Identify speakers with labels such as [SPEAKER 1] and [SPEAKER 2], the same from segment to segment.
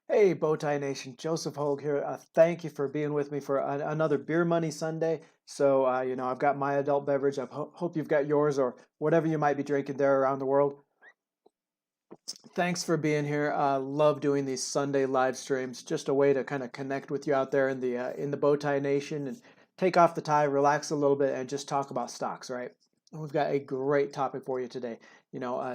[SPEAKER 1] Hey, Bowtie Nation, Joseph Hogue here. Thank you for being with me for another Beer Money Sunday. So, I've got my adult beverage. Hope you've got yours or whatever you might be drinking there around the world. Thanks for being here. Love doing these Sunday live streams. Just a way to kind of connect with you out there in the Bowtie Nation and take off the tie, relax a little bit, and just talk about stocks, right? We've got a great topic for you today.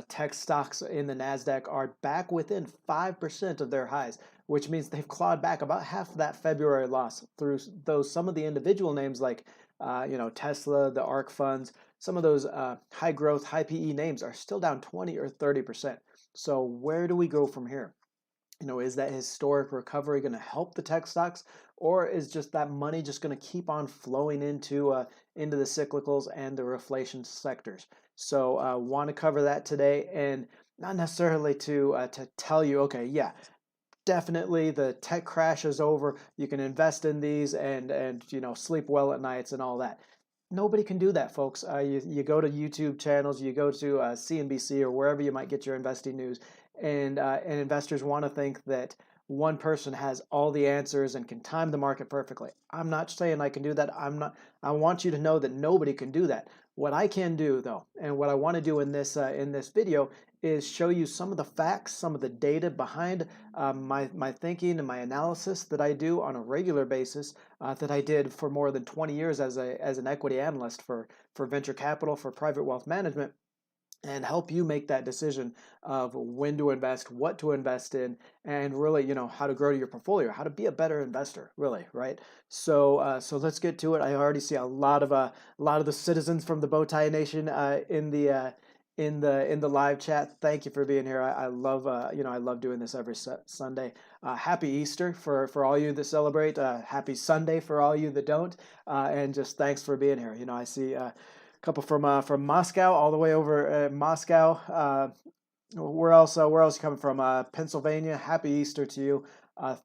[SPEAKER 1] Tech stocks in the Nasdaq are back within 5% of their highs, which means they've clawed back about half of that February loss through those some of the individual names like Tesla, the ARK funds. Some of those high growth, high PE names are still down 20 or 30%. So where do we go from here? Is that historic recovery going to help the tech stocks, or is just that money just going to keep on flowing into the cyclicals and the reflation sectors? So, want to cover that today, and not necessarily to tell you, okay, yeah, definitely the tech crash is over. You can invest in these and sleep well at nights and all that. Nobody can do that, folks. You go to YouTube channels, you go to CNBC or wherever you might get your investing news, and investors want to think that one person has all the answers and can time the market perfectly. I'm not saying I can do that. I'm not. I want you to know that nobody can do that. What I can do, though, and what I want to do in this video is show you some of the facts, some of the data behind my thinking and my analysis that I do on a regular basis, that I did for more than 20 years as an equity analyst for venture capital, for private wealth management, and help you make that decision of when to invest, what to invest in, and really, how to grow your portfolio, how to be a better investor, really, right? So let's get to it. I already see a lot of the citizens from the Bowtie Nation in the live chat. Thank you for being here. I love I love doing this every Sunday. Happy Easter for all you that celebrate. Happy Sunday for all you that don't. And just thanks for being here. I see a couple from Moscow all the way over Moscow. Where else you coming from? Pennsylvania. Happy Easter to you.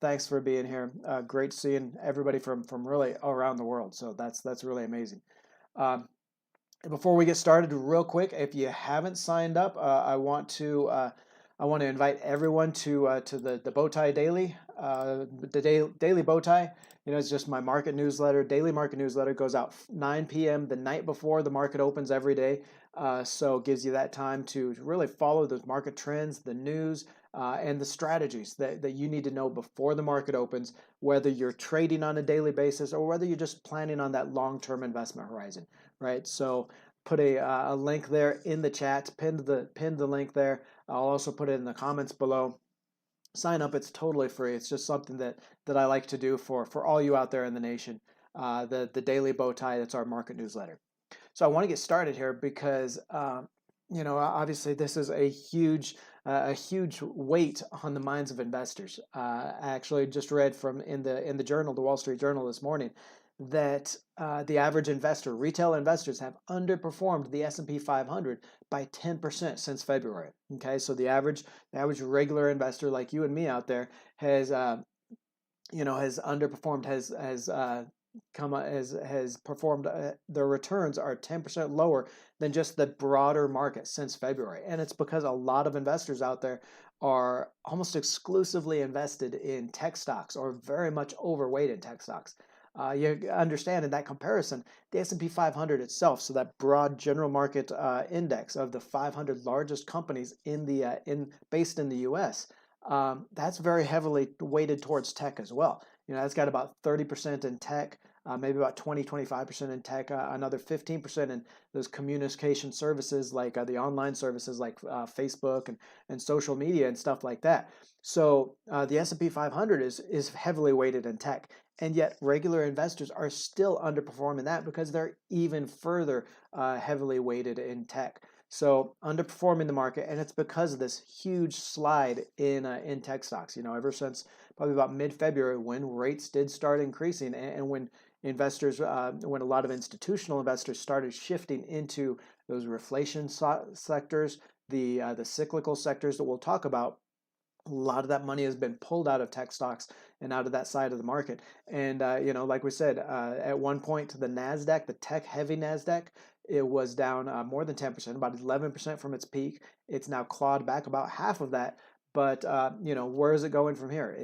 [SPEAKER 1] Thanks for being here. Great seeing everybody from really around the world. So that's really amazing. Um, Before we get started, real quick, if you haven't signed up, I want to invite everyone to the Bowtie Daily, daily Bowtie. It's just my market newsletter. Daily market newsletter goes out 9 p.m. the night before the market opens every day. So it gives you that time to really follow those market trends, the news, and the strategies that you need to know before the market opens, whether you're trading on a daily basis or whether you're just planning on that long-term investment horizon, right? So put a link there in the chat, pinned the link there. I'll also put it in the comments below. Sign up, it's totally free. It's just something that I like to do for all you out there in the nation. The Daily Bowtie, that's our market newsletter. So I want to get started here because obviously this is a huge weight on the minds of investors. I actually just read from in the journal, the Wall Street Journal this morning, that the average investor, retail investors, have underperformed the S&P 500 by 10% since February. Okay, so the average regular investor like you and me out there has underperformed, has performed. Their returns are 10% lower than just the broader market since February, and it's because a lot of investors out there are almost exclusively invested in tech stocks or very much overweight in tech stocks. You understand in that comparison, the S&P 500 itself, so that broad general market index of the 500 largest companies based in the U.S., that's very heavily weighted towards tech as well. That's got about 30% in tech, maybe about 25% in tech, another 15% in those communication services like the online services like Facebook and social media and stuff like that. So the S&P 500 is heavily weighted in tech, and yet regular investors are still underperforming that because they're even further heavily weighted in tech. So underperforming the market, and it's because of this huge slide in tech stocks. Ever since probably about mid-February when rates did start increasing, and when when a lot of institutional investors started shifting into those reflation sectors, the cyclical sectors that we'll talk about. A lot of that money has been pulled out of tech stocks and out of that side of the market. And, like we said, at one point, the Nasdaq, the tech heavy Nasdaq, it was down more than 10%, about 11% from its peak. It's now clawed back about half of that. but where is it going from here?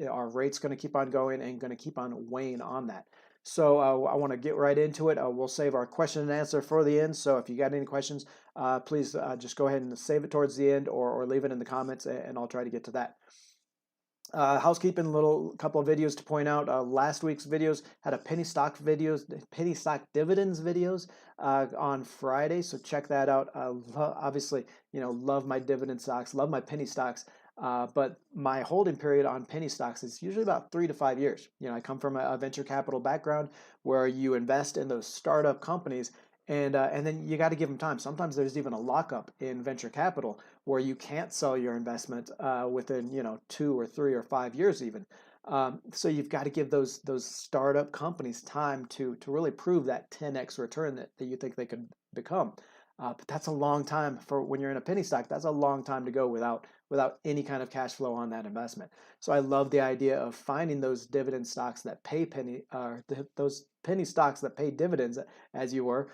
[SPEAKER 1] Are rates going to keep on going and going to keep on weighing on that? So I want to get right into it. We'll save our question and answer for the end. So if you got any questions, please just go ahead and save it towards the end, or leave it in the comments, and I'll try to get to that. Housekeeping, little couple of videos to point out. Last week's videos had a penny stock dividends videos on Friday, so check that out. Obviously, love my dividend stocks, love my penny stocks, but my holding period on penny stocks is usually about 3 to 5 years. I come from a venture capital background where you invest in those startup companies. And then you got to give them time. Sometimes there's even a lockup in venture capital where you can't sell your investment within 2 or 3 or 5 years even. So you've got to give those startup companies time to really prove that 10x return that you think they could become. But that's a long time for when you're in a penny stock. That's a long time to go without any kind of cash flow on that investment. So I love the idea of finding those dividend stocks that pay those penny stocks that pay dividends, as you were.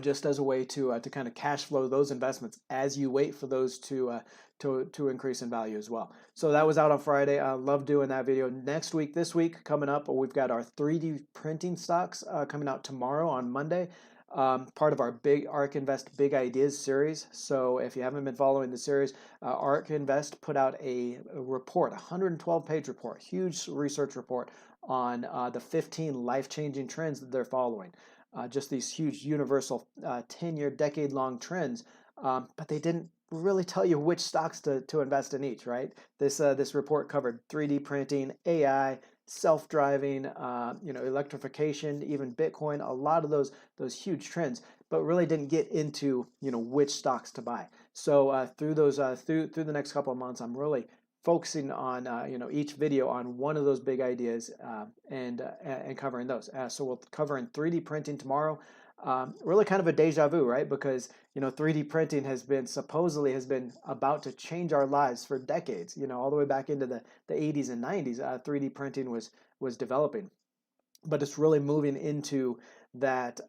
[SPEAKER 1] Just as a way to kind of cash flow those investments as you wait for those to increase in value as well. So that was out on Friday. I love doing that video. This week coming up, we've got our 3D printing stocks coming out tomorrow on Monday. Part of our big ARK Invest Big Ideas series. So if you haven't been following the series, ARK Invest put out a report, a 112-page report, huge research report on the 15 life-changing trends that they're following. Just these huge universal 10-year, decade-long trends, but they didn't really tell you which stocks to invest in each, right? This report covered 3D printing, AI, self-driving, electrification, even Bitcoin, a lot of those huge trends, but really didn't get into which stocks to buy. So through the next couple of months, I'm really focusing on each video on one of those big ideas and covering those. So we'll cover in 3D printing tomorrow. Really kind of a deja vu, right? Because 3D printing has been about to change our lives for decades. All the way back into the 80s and 90s, 3D printing was developing, but it's really moving into that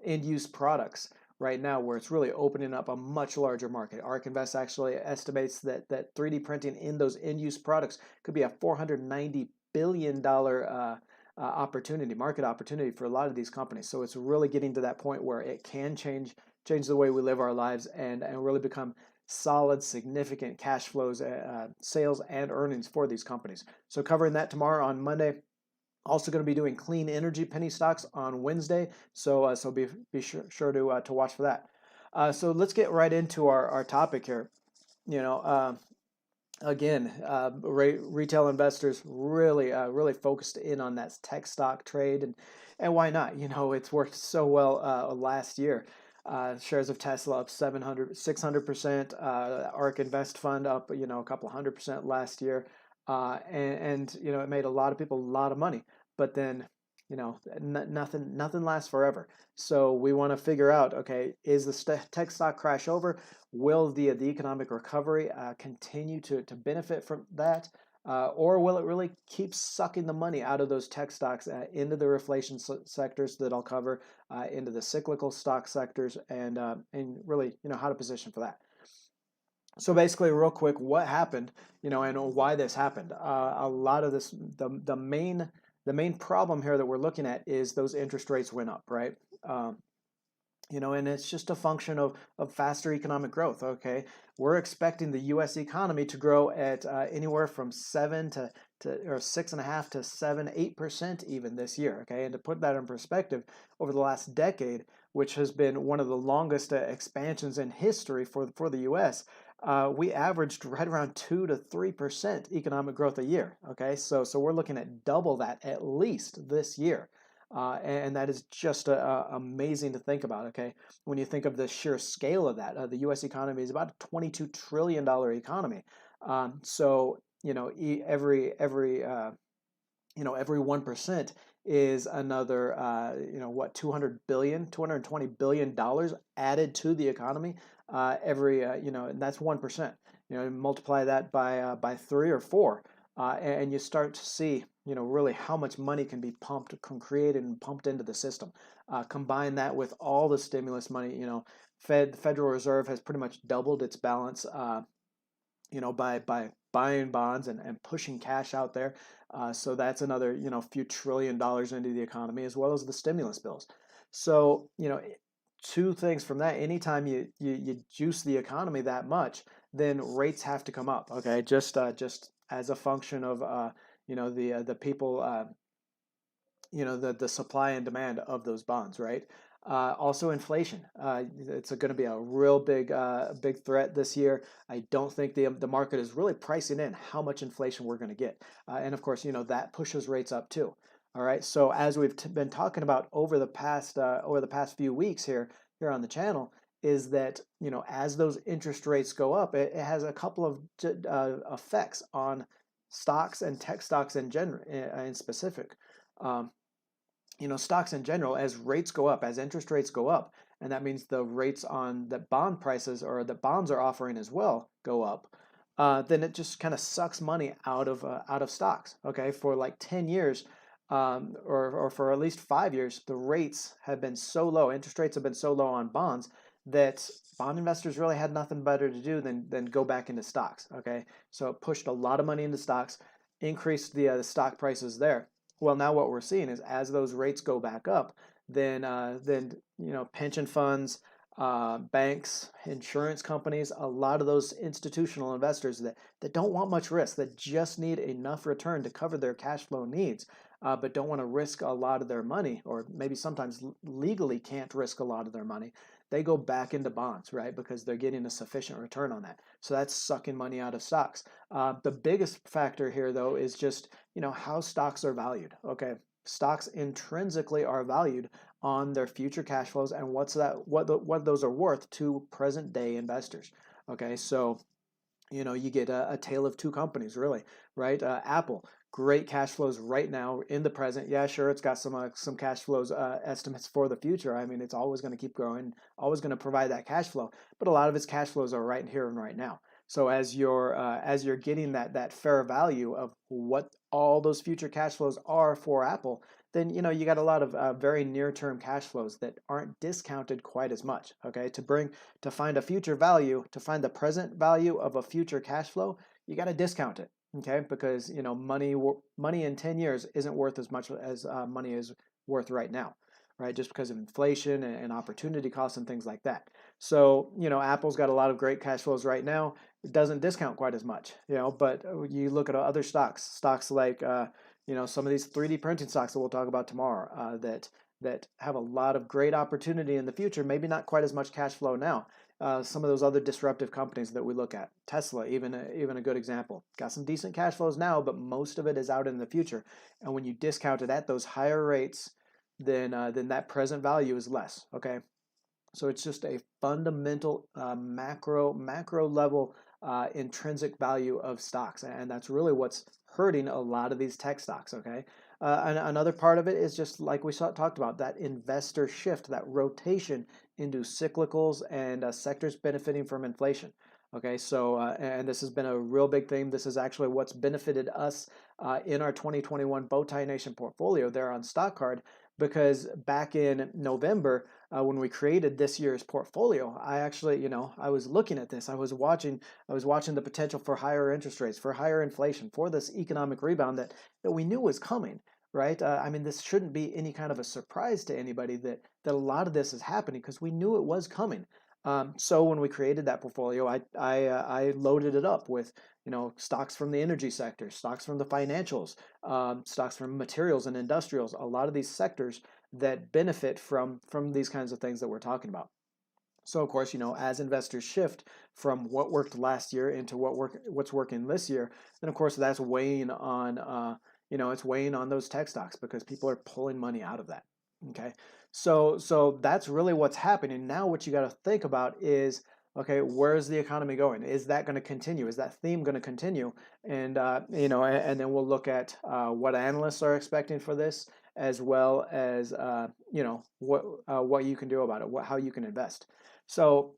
[SPEAKER 1] end use products right now, where it's really opening up a much larger market. ARK Invest actually estimates that 3D printing in those end use products could be a $490 billion market opportunity for a lot of these companies. So it's really getting to that point where it can change the way we live our lives and really become solid, significant cash flows, sales and earnings for these companies. So covering that tomorrow on Monday. Also going to be doing clean energy penny stocks on Wednesday, so be sure to watch for that. So let's get right into our topic here. Again, retail investors really focused in on that tech stock trade, and why not? It's worked so well last year. Shares of Tesla up 600%. ARK Invest Fund up a couple 100% last year. And it made a lot of people a lot of money, but then nothing lasts forever. So we want to figure out, okay, is the tech stock crash over? Will the economic recovery continue to benefit from that, or will it really keep sucking the money out of those tech stocks into the reflation sectors that I'll cover, into the cyclical stock sectors, and really how to position for that. So basically, real quick, what happened, and why this happened. A lot of this, the main problem here that we're looking at is those interest rates went up, right? And it's just a function of faster economic growth. Okay, we're expecting the U.S. economy to grow at anywhere from 6.5% to 7-8% even this year. Okay, and to put that in perspective, over the last decade, which has been one of the longest expansions in history for the U.S., we averaged right around 2 to 3% economic growth a year. Okay, so we're looking at double that at least this year. And that is just amazing to think about. Okay, when you think of the sheer scale of that, the U.S. economy is about a $22 trillion economy. So every 1% is another $220 billion added to the economy and that's 1%. Multiply that by 3 or 4, and you start to see really how much money can be created and pumped into the system. Combine that with all the stimulus money, The Federal Reserve has pretty much doubled its balance, by buying bonds and pushing cash out there. So that's another, few $1 trillion into the economy, as well as the stimulus bills. So, two things from that. Anytime you juice the economy that much, then rates have to come up. Okay, just as a function of the people, the supply and demand of those bonds, right? Also, inflation. It's going to be a real big threat this year. I don't think the market is really pricing in how much inflation we're going to get, and of course, that pushes rates up too. All right. So as we've been talking about over the past few weeks here on the channel, is that as those interest rates go up, it has a couple of effects on stocks and tech stocks in specific. Um, Stocks in general, as rates go up, as interest rates go up, and that means the rates on the bond prices or the bonds are offering as well go up, then it just kind of sucks money out of stocks. Okay, for like 10 years, or for at least 5 years, the rates have been so low, interest rates have been so low on bonds that bond investors really had nothing better to do than go back into stocks. Okay, so it pushed a lot of money into stocks, increased the stock prices there. Well, now what we're seeing is as those rates go back up, then pension funds, banks, insurance companies, a lot of those institutional investors that don't want much risk, that just need enough return to cover their cash flow needs, but don't want to risk a lot of their money, or maybe sometimes legally can't risk a lot of their money. They go back into bonds, right? Because they're getting a sufficient return on that. So that's sucking money out of stocks. The biggest factor here, though, is just how stocks are valued. Okay, stocks intrinsically are valued on their future cash flows and what those are worth to present day investors. Okay, so you get a tale of two companies, really, right? Apple, great cash flows right now in the present. Yeah, sure, it's got some cash flows estimates for the future. I mean, it's always going to keep growing, always going to provide that cash flow, but a lot of its cash flows are right here and right now. So as you're getting that fair value of what all those future cash flows are for Apple, then you got a lot of very near-term cash flows that aren't discounted quite as much. Okay, to find a future value, to find the present value of a future cash flow, you got to discount it. Okay, because money in 10 years isn't worth as much as money is worth right now, right? Just because of inflation and opportunity costs and things like that. So Apple's got a lot of great cash flows right now. It doesn't discount quite as much, but you look at other stocks like some of these 3D printing stocks that we'll talk about tomorrow, that have a lot of great opportunity in the future, maybe not quite as much cash flow now. Some of those other disruptive companies that we look at, Tesla, even a good example, got some decent cash flows now, but most of it is out in the future. And when you discount it at those higher rates, then that present value is less. Okay, so it's just a fundamental macro level intrinsic value of stocks, and that's really what's hurting a lot of these tech stocks. Okay, and another part of it is just like we talked about, that investor shift, that rotation into cyclicals and sectors benefiting from inflation. Okay, so and this has been a real big theme. This is actually what's benefited us in our 2021 Bowtie Nation portfolio there on Stock Card, because back in November, when we created this year's portfolio, I actually, I was looking at this. I was watching the potential for higher interest rates, for higher inflation, for this economic rebound that we knew was coming, right? I mean, this shouldn't be any kind of a surprise to anybody that a lot of this is happening, because we knew it was coming. So when we created that portfolio, I loaded it up with stocks from the energy sector, stocks from the financials, stocks from materials and industrials, a lot of these sectors that benefit from these kinds of things that we're talking about. So of course, as investors shift from what worked last year into what's working this year, then of course that's weighing on it's weighing on those tech stocks, because people are pulling money out of that. Okay, so that's really what's happening. Now what you got to think about is, okay, where's the economy going? Is that going to continue? Is that theme going to continue? And and then we'll look at what analysts are expecting for this, as well as what you can do about it, how you can invest. So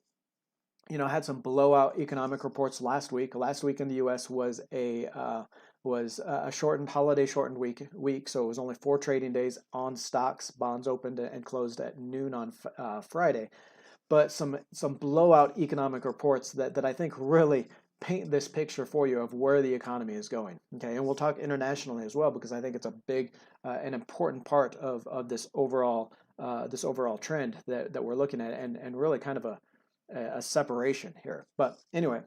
[SPEAKER 1] had some blowout economic reports last week. Last week in the U.S. was a holiday shortened week, so it was only 4 trading days on stocks. Bonds opened and closed at noon on Friday. but some blowout economic reports that I think really paint this picture for you of where the economy is going. Okay, and we'll talk internationally as well because I think it's a big, an important part of this overall trend that we're looking at, and really kind of a separation here. But anyway,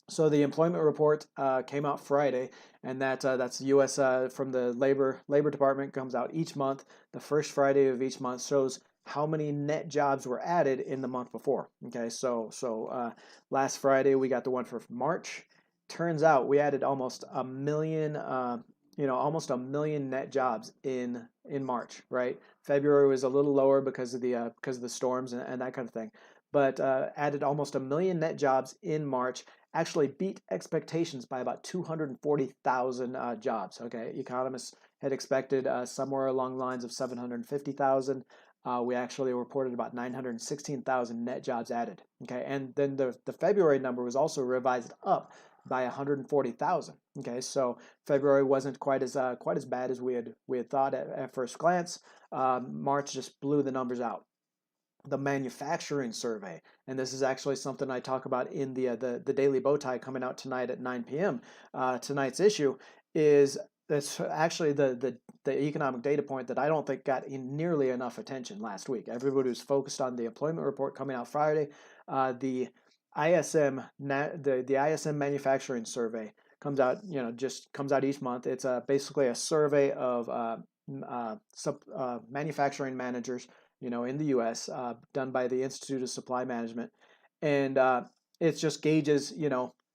[SPEAKER 1] so the employment report came out Friday, and that's the U.S. From the Labor Department, comes out each month. The first Friday of each month shows how many net jobs were added in the month before. Okay, so last Friday we got the one for March. Turns out we added almost a million, almost a million net jobs in March. Right, February was a little lower because of the storms and that kind of thing, but added almost a million net jobs in March. Actually beat expectations by about 240,000 jobs. Okay, economists had expected somewhere along the lines of 750,000. We actually reported about 916,000 net jobs added. Okay, and then the February number was also revised up by 140,000. Okay, so February wasn't quite as bad as we had thought at first glance. March just blew the numbers out. The manufacturing survey, and this is actually something I talk about in the Daily Bowtie coming out tonight at 9 p.m. Tonight's issue is that's actually the economic data point that I don't think got nearly enough attention last week. Everybody was focused on the employment report coming out Friday. The ISM manufacturing survey comes out, just comes out each month. It's basically a survey of manufacturing managers, in the U.S., done by the Institute of Supply Management, and it just gauges,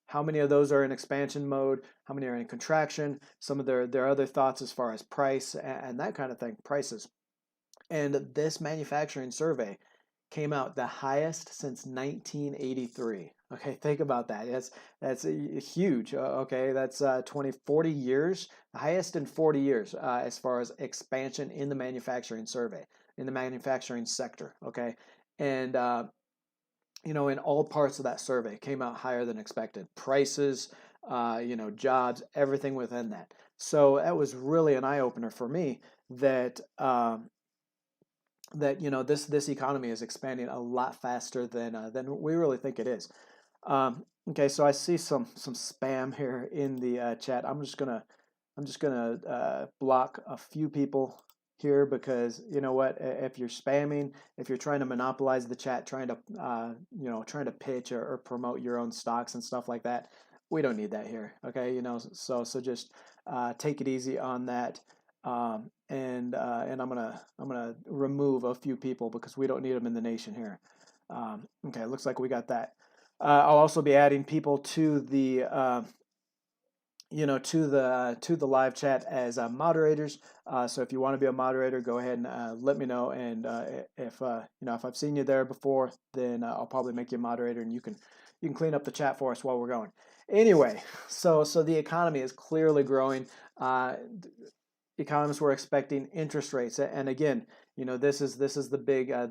[SPEAKER 1] how many of those are in expansion mode, how many are in contraction, some of their other thoughts as far as price and that kind of thing, prices. And this manufacturing survey came out the highest since 1983. Okay, think about that. That's huge. Okay, that's 40 years, the highest in 40 years as far as expansion in the manufacturing survey, in the manufacturing sector. Okay, and in all parts of that survey came out higher than expected. Prices, jobs, everything within that. So that was really an eye opener for me that this economy is expanding a lot faster than we really think it is. Okay, so I see some spam here in the chat. I'm just gonna block a few people here because you know what? If you're spamming, if you're trying to monopolize the chat, trying to pitch or promote your own stocks and stuff like that, we don't need that here. Okay, so just take it easy on that. And I'm gonna remove a few people because we don't need them in the nation here. Okay, looks like we got that. I'll also be adding people to the to the live chat as moderators. So if you want to be a moderator, go ahead and let me know. And if I've seen you there before, then I'll probably make you a moderator, and you can clean up the chat for us while we're going. Anyway, so the economy is clearly growing. Economists were expecting interest rates, and again, this is the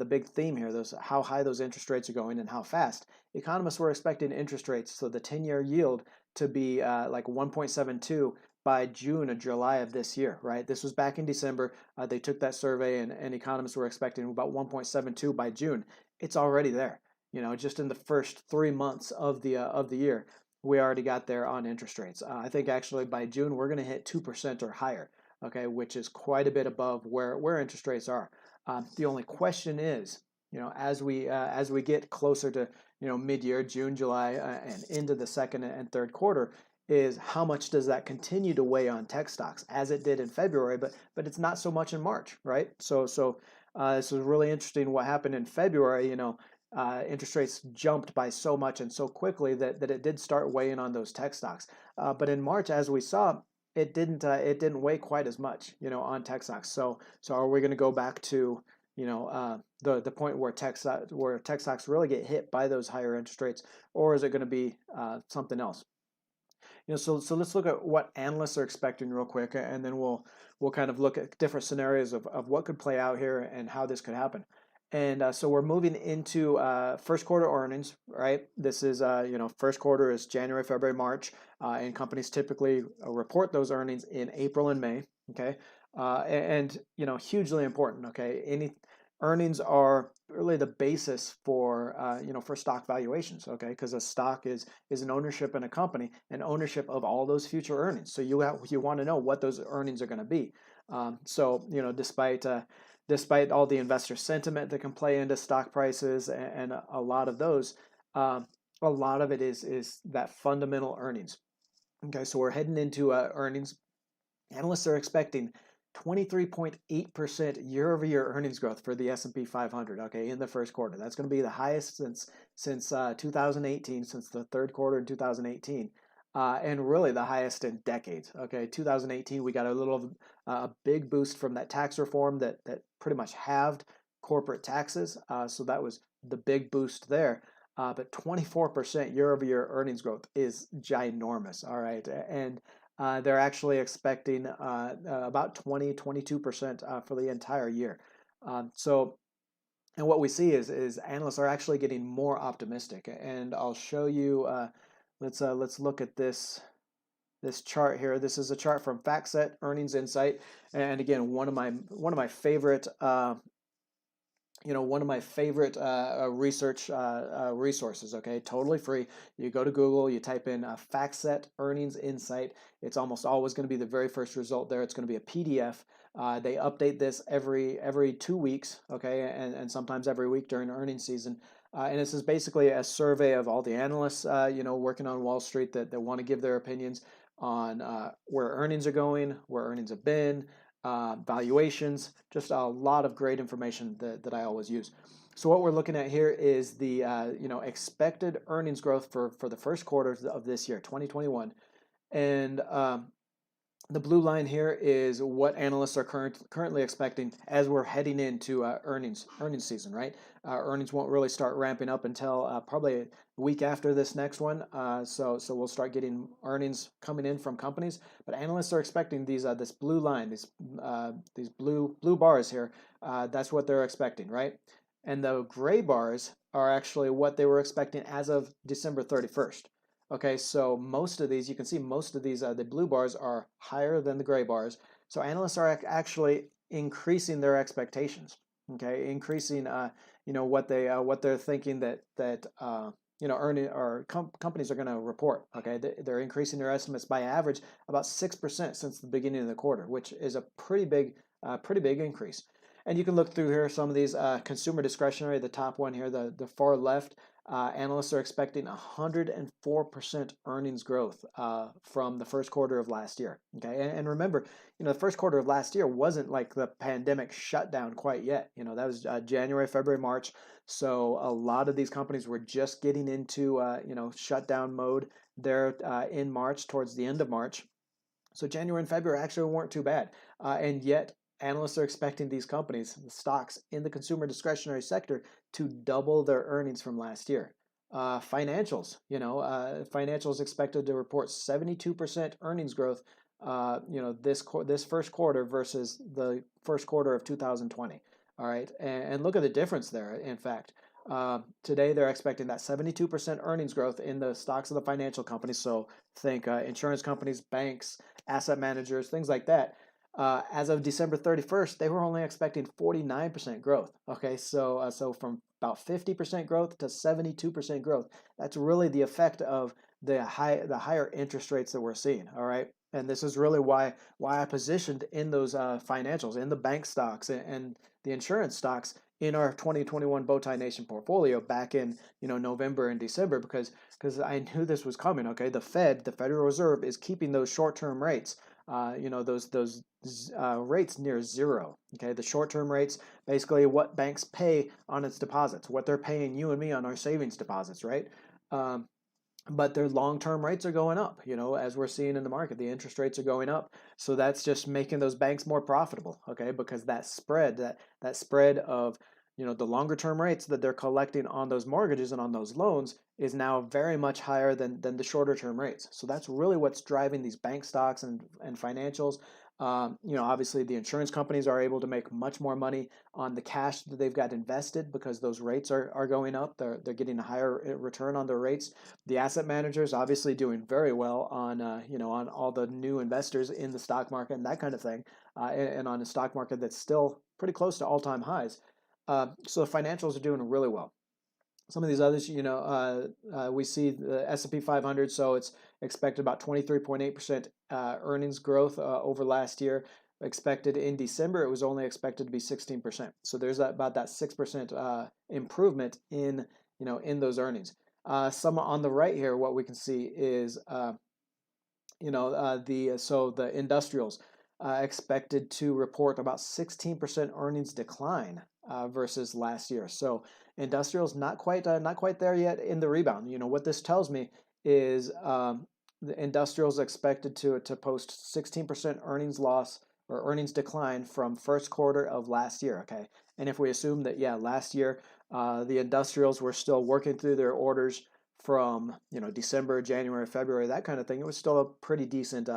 [SPEAKER 1] big theme here. How high those interest rates are going and how fast. Economists were expecting interest rates, so the 10-year yield to be like 1.72 by June or July of this year. Right, this was back in December. They took that survey, and economists were expecting about 1.72 by June. It's already there. Just in the first 3 months of the year, we already got there on interest rates. I think actually by June we're going to hit 2% or higher. Okay, which is quite a bit above where interest rates are. The only question is, as we get closer to mid-year, June, July, and into the second and third quarter, is how much does that continue to weigh on tech stocks as it did in February, but it's not so much in March, right? So this was really interesting what happened in February. Interest rates jumped by so much and so quickly that it did start weighing on those tech stocks. But in March, as we saw, it didn't weigh quite as much, on tech stocks. So are we going to go back to, the point where tech stocks really get hit by those higher interest rates, or is it going to be something else? So let's look at what analysts are expecting real quick, and then we'll kind of look at different scenarios of what could play out here and how this could happen. And so we're moving into first quarter earnings, right? This is, first quarter is January, February, March, and companies typically report those earnings in April and May, okay? And hugely important, okay? earnings are really the basis for for stock valuations, okay? Because a stock is an ownership in a company and ownership of all those future earnings. So you want to know what those earnings are going to be. So despite all the investor sentiment that can play into stock prices and a lot of those, um, a lot of it is that fundamental earnings. Okay, so we're heading into earnings. Analysts are expecting 23.8% year-over-year earnings growth for the S&P 500, okay, in the first quarter. That's going to be the highest since 2018, since the third quarter in 2018, and really the highest in decades. Okay, 2018 we got a little a big boost from that tax reform that pretty much halved corporate taxes. So that was the big boost there. But 24% year-over-year earnings growth is ginormous. All right, and they're actually expecting about 22% for the entire year. And what we see is analysts are actually getting more optimistic. And I'll show you. Let's look at this chart here. This is a chart from FactSet Earnings Insight, and again, one of my favorite one of my favorite research resources. Okay, totally free. You go to Google, you type in FactSet Earnings Insight. It's almost always going to be the very first result there. It's going to be a PDF. They update this every 2 weeks, okay, and sometimes every week during earnings season. And this is basically a survey of all the analysts, working on Wall Street that want to give their opinions on where earnings are going, where earnings have been, valuations, just a lot of great information that I always use. So what we're looking at here is the expected earnings growth for the first quarter of this year, 2021, and the blue line here is what analysts are currently expecting as we're heading into earnings season, right? Earnings won't really start ramping up until probably a week after this next one. So we'll start getting earnings coming in from companies. But analysts are expecting this blue line, these blue bars here. That's what they're expecting, right? And the gray bars are actually what they were expecting as of December 31st. Okay, so most of these, you can see most of these, the blue bars are higher than the gray bars. So analysts are actually increasing their expectations. Okay, increasing, what they're thinking that earning or companies are going to report. Okay, they're increasing their estimates by average about 6% since the beginning of the quarter, which is a pretty big increase. And you can look through here some of these consumer discretionary. The top one here, the far left. Analysts are expecting 104% earnings growth from the first quarter of last year. Okay, and remember, the first quarter of last year wasn't like the pandemic shutdown quite yet. That was January, February, March. So a lot of these companies were just getting into shutdown mode there in March, towards the end of March. So January and February actually weren't too bad, and yet analysts are expecting these companies, the stocks in the consumer discretionary sector, to double their earnings from last year. Financials, financials expected to report 72% earnings growth, this first quarter versus the first quarter of 2020. All right, and look at the difference there. In fact, today they're expecting that 72% earnings growth in the stocks of the financial companies. So think insurance companies, banks, asset managers, things like that. As of December 31st, they were only expecting 49% growth. Okay, so from about 50% growth to 72% growth. That's really the effect of the higher interest rates that we're seeing. All right, and this is really why I positioned in those financials, in the bank stocks and the insurance stocks in our 2021 Bowtie Nation portfolio back in November and December, because I knew this was coming. Okay, the Federal Reserve, is keeping those short-term rates, those rates near zero. Okay, the short-term rates, basically what banks pay on its deposits, what they're paying you and me on our savings deposits, right? But their long-term rates are going up, as we're seeing in the market. The interest rates are going up, so that's just making those banks more profitable, okay? Because that spread of the longer-term rates that they're collecting on those mortgages and on those loans is now very much higher than the shorter-term rates. So that's really what's driving these bank stocks and financials. Obviously the insurance companies are able to make much more money on the cash that they've got invested because those rates are going up. They're getting a higher return on their rates. The asset managers obviously doing very well on on all the new investors in the stock market and that kind of thing, and on a stock market that's still pretty close to all-time highs. So the financials are doing really well. Some of these others, we see the S&P 500, so it's expected about 23.8% earnings growth over last year. Expected in December, it was only expected to be 16%. So there's about that 6% improvement in those earnings. Some on the right here, what we can see is the industrials expected to report about 16% earnings decline versus last year. So industrials not quite there yet in the rebound. What this tells me is the industrials expected to post 16% earnings loss or earnings decline from first quarter of last year. Okay, and if we assume that last year the industrials were still working through their orders from December, January, February, that kind of thing, it was still a pretty decent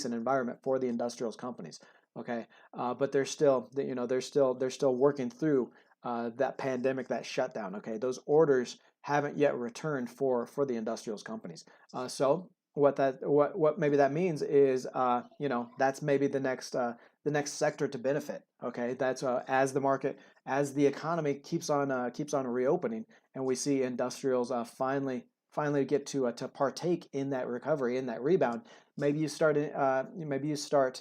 [SPEAKER 1] environment for the industrials companies. Okay, but they're still working through that pandemic, that shutdown. Okay, those orders haven't yet returned for the industrials companies. So what maybe that means is that's maybe the next sector to benefit. Okay, that's as the economy keeps on reopening, and we see industrials finally get to partake in that recovery, in that rebound. Maybe you start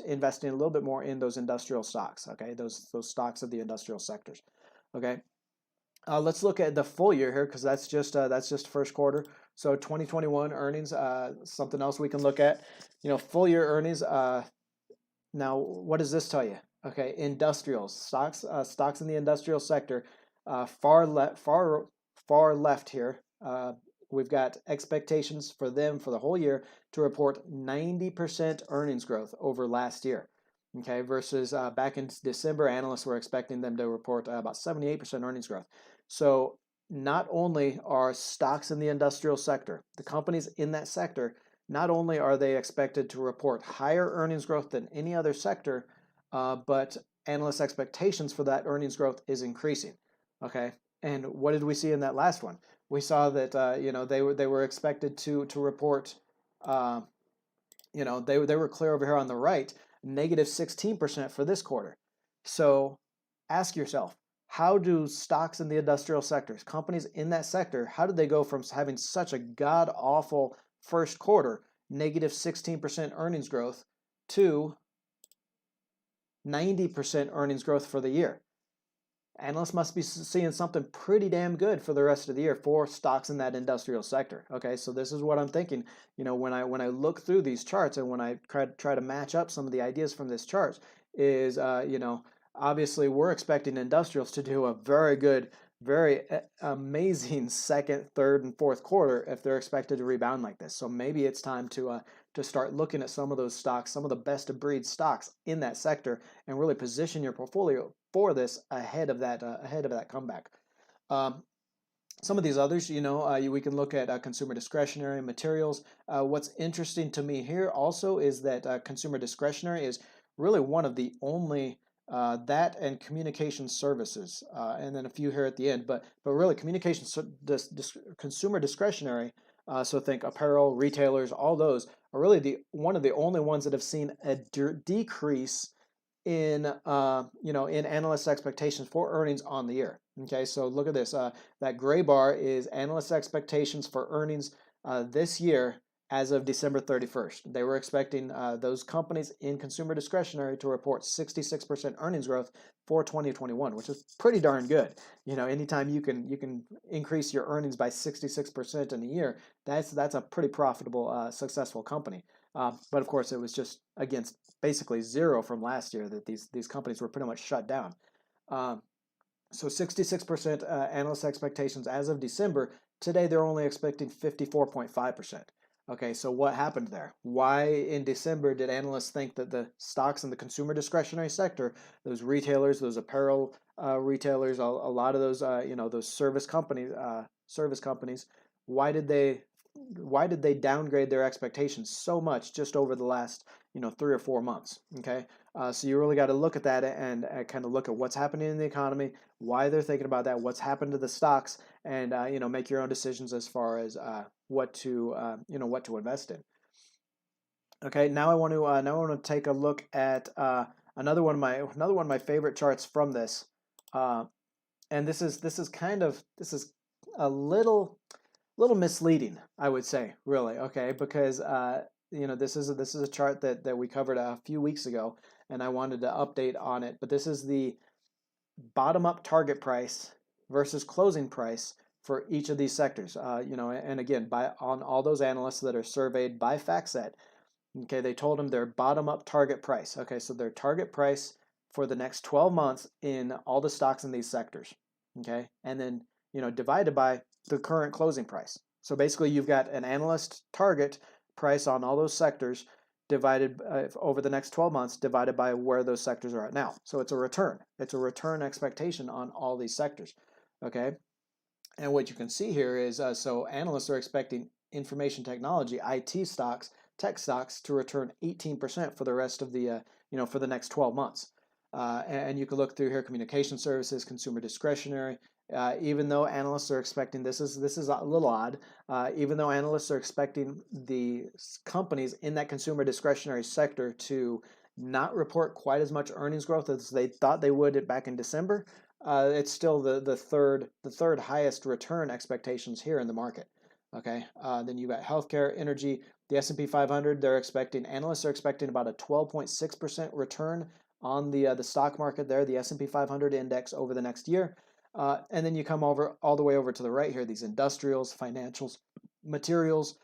[SPEAKER 1] investing a little bit more in those industrial stocks. Okay, those stocks of the industrial sectors. Okay, let's look at the full year here, because that's just first quarter. So 2021 earnings, something else we can look at. Full year earnings. Now, what does this tell you? Okay, industrials stocks in the industrial sector. Far left here. We've got expectations for them for the whole year to report 90% earnings growth over last year. Okay, versus back in December, analysts were expecting them to report about 78% earnings growth. So not only are stocks in the industrial sector, the companies in that sector, not only are they expected to report higher earnings growth than any other sector, but analyst expectations for that earnings growth is increasing. Okay, and what did we see in that last one? We saw that they were expected to report, they were clear over here on the right, negative 16% for this quarter. So ask yourself, how do stocks in the industrial sectors, companies in that sector, how did they go from having such a god-awful first quarter, negative 16% earnings growth, to 90% earnings growth for the year? Analysts must be seeing something pretty damn good for the rest of the year for stocks in that industrial sector. Okay, so this is what I'm thinking. When I look through these charts, and when I try to match up some of the ideas from this chart, is obviously we're expecting industrials to do a very good, very amazing second, third, and fourth quarter if they're expected to rebound like this. So maybe it's time to start looking at some of those stocks, some of the best of breed stocks in that sector, and really position your portfolio for this ahead of that comeback. Some of these others, we can look at consumer discretionary, materials. What's interesting to me here also is that consumer discretionary is really one of the only that and communication services, and then a few here at the end, but really consumer discretionary. So think apparel, retailers, all those are really one of the only ones that have seen a decrease in analyst expectations for earnings on the year. Okay, so look at this. That gray bar is analyst expectations for earnings this year as of December 31st. They were expecting those companies in consumer discretionary to report 66% earnings growth for 2021, which is pretty darn good. Anytime you can increase your earnings by 66% in a year, that's a pretty profitable, successful company. But of course, it was just against basically zero from last year that these companies were pretty much shut down. So 66% analyst expectations as of December. Today, they're only expecting 54.5%. Okay, so what happened there? Why in December did analysts think that the stocks in the consumer discretionary sector, those retailers, those apparel retailers, a lot of those those service companies, why did they downgrade their expectations so much just over the last 3 or 4 months? Okay, so you really got to look at that and kind of look at what's happening in the economy, why they're thinking about that, what's happened to the stocks, and make your own decisions as far as what to invest in. Okay, now I want to take a look at another one of my favorite charts from this, and this is a little misleading, I would say, really, okay, because this is a chart that we covered a few weeks ago, and I wanted to update on it. But this is the bottom up target price versus closing price for each of these sectors. And again, on all those analysts that are surveyed by FactSet, okay, they told them their bottom up target price. Okay, so their target price for the next 12 months in all the stocks in these sectors. Okay, and then divided by the current closing price. So basically, you've got an analyst target price on all those sectors divided over the next 12 months divided by where those sectors are at now. So it's a return. It's a return expectation on all these sectors. Okay, and what you can see here is so analysts are expecting information technology, IT stocks, tech stocks to return 18% for the rest of the for the next 12 months. And you can look through here: communication services, consumer discretionary. Even though analysts are expecting this is a little odd. Even though analysts are expecting the companies in that consumer discretionary sector to not report quite as much earnings growth as they thought they would back in December, it's still the third highest return expectations here in the market. Okay, then you got healthcare, energy, the S&P 500. Analysts are expecting about a 12.6% return on the stock market there, the S&P 500 index over the next year. And then you come over all the way over to the right here, these industrials, financials, materials,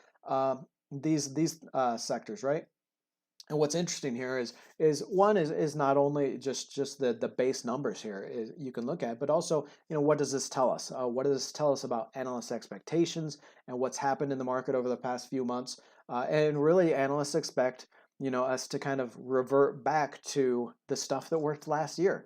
[SPEAKER 1] these sectors, right? And what's interesting here is not only just the base numbers here you can look at, but also what does this tell us? What does this tell us about analyst expectations and what's happened in the market over the past few months? And really, analysts expect us to kind of revert back to the stuff that worked last year.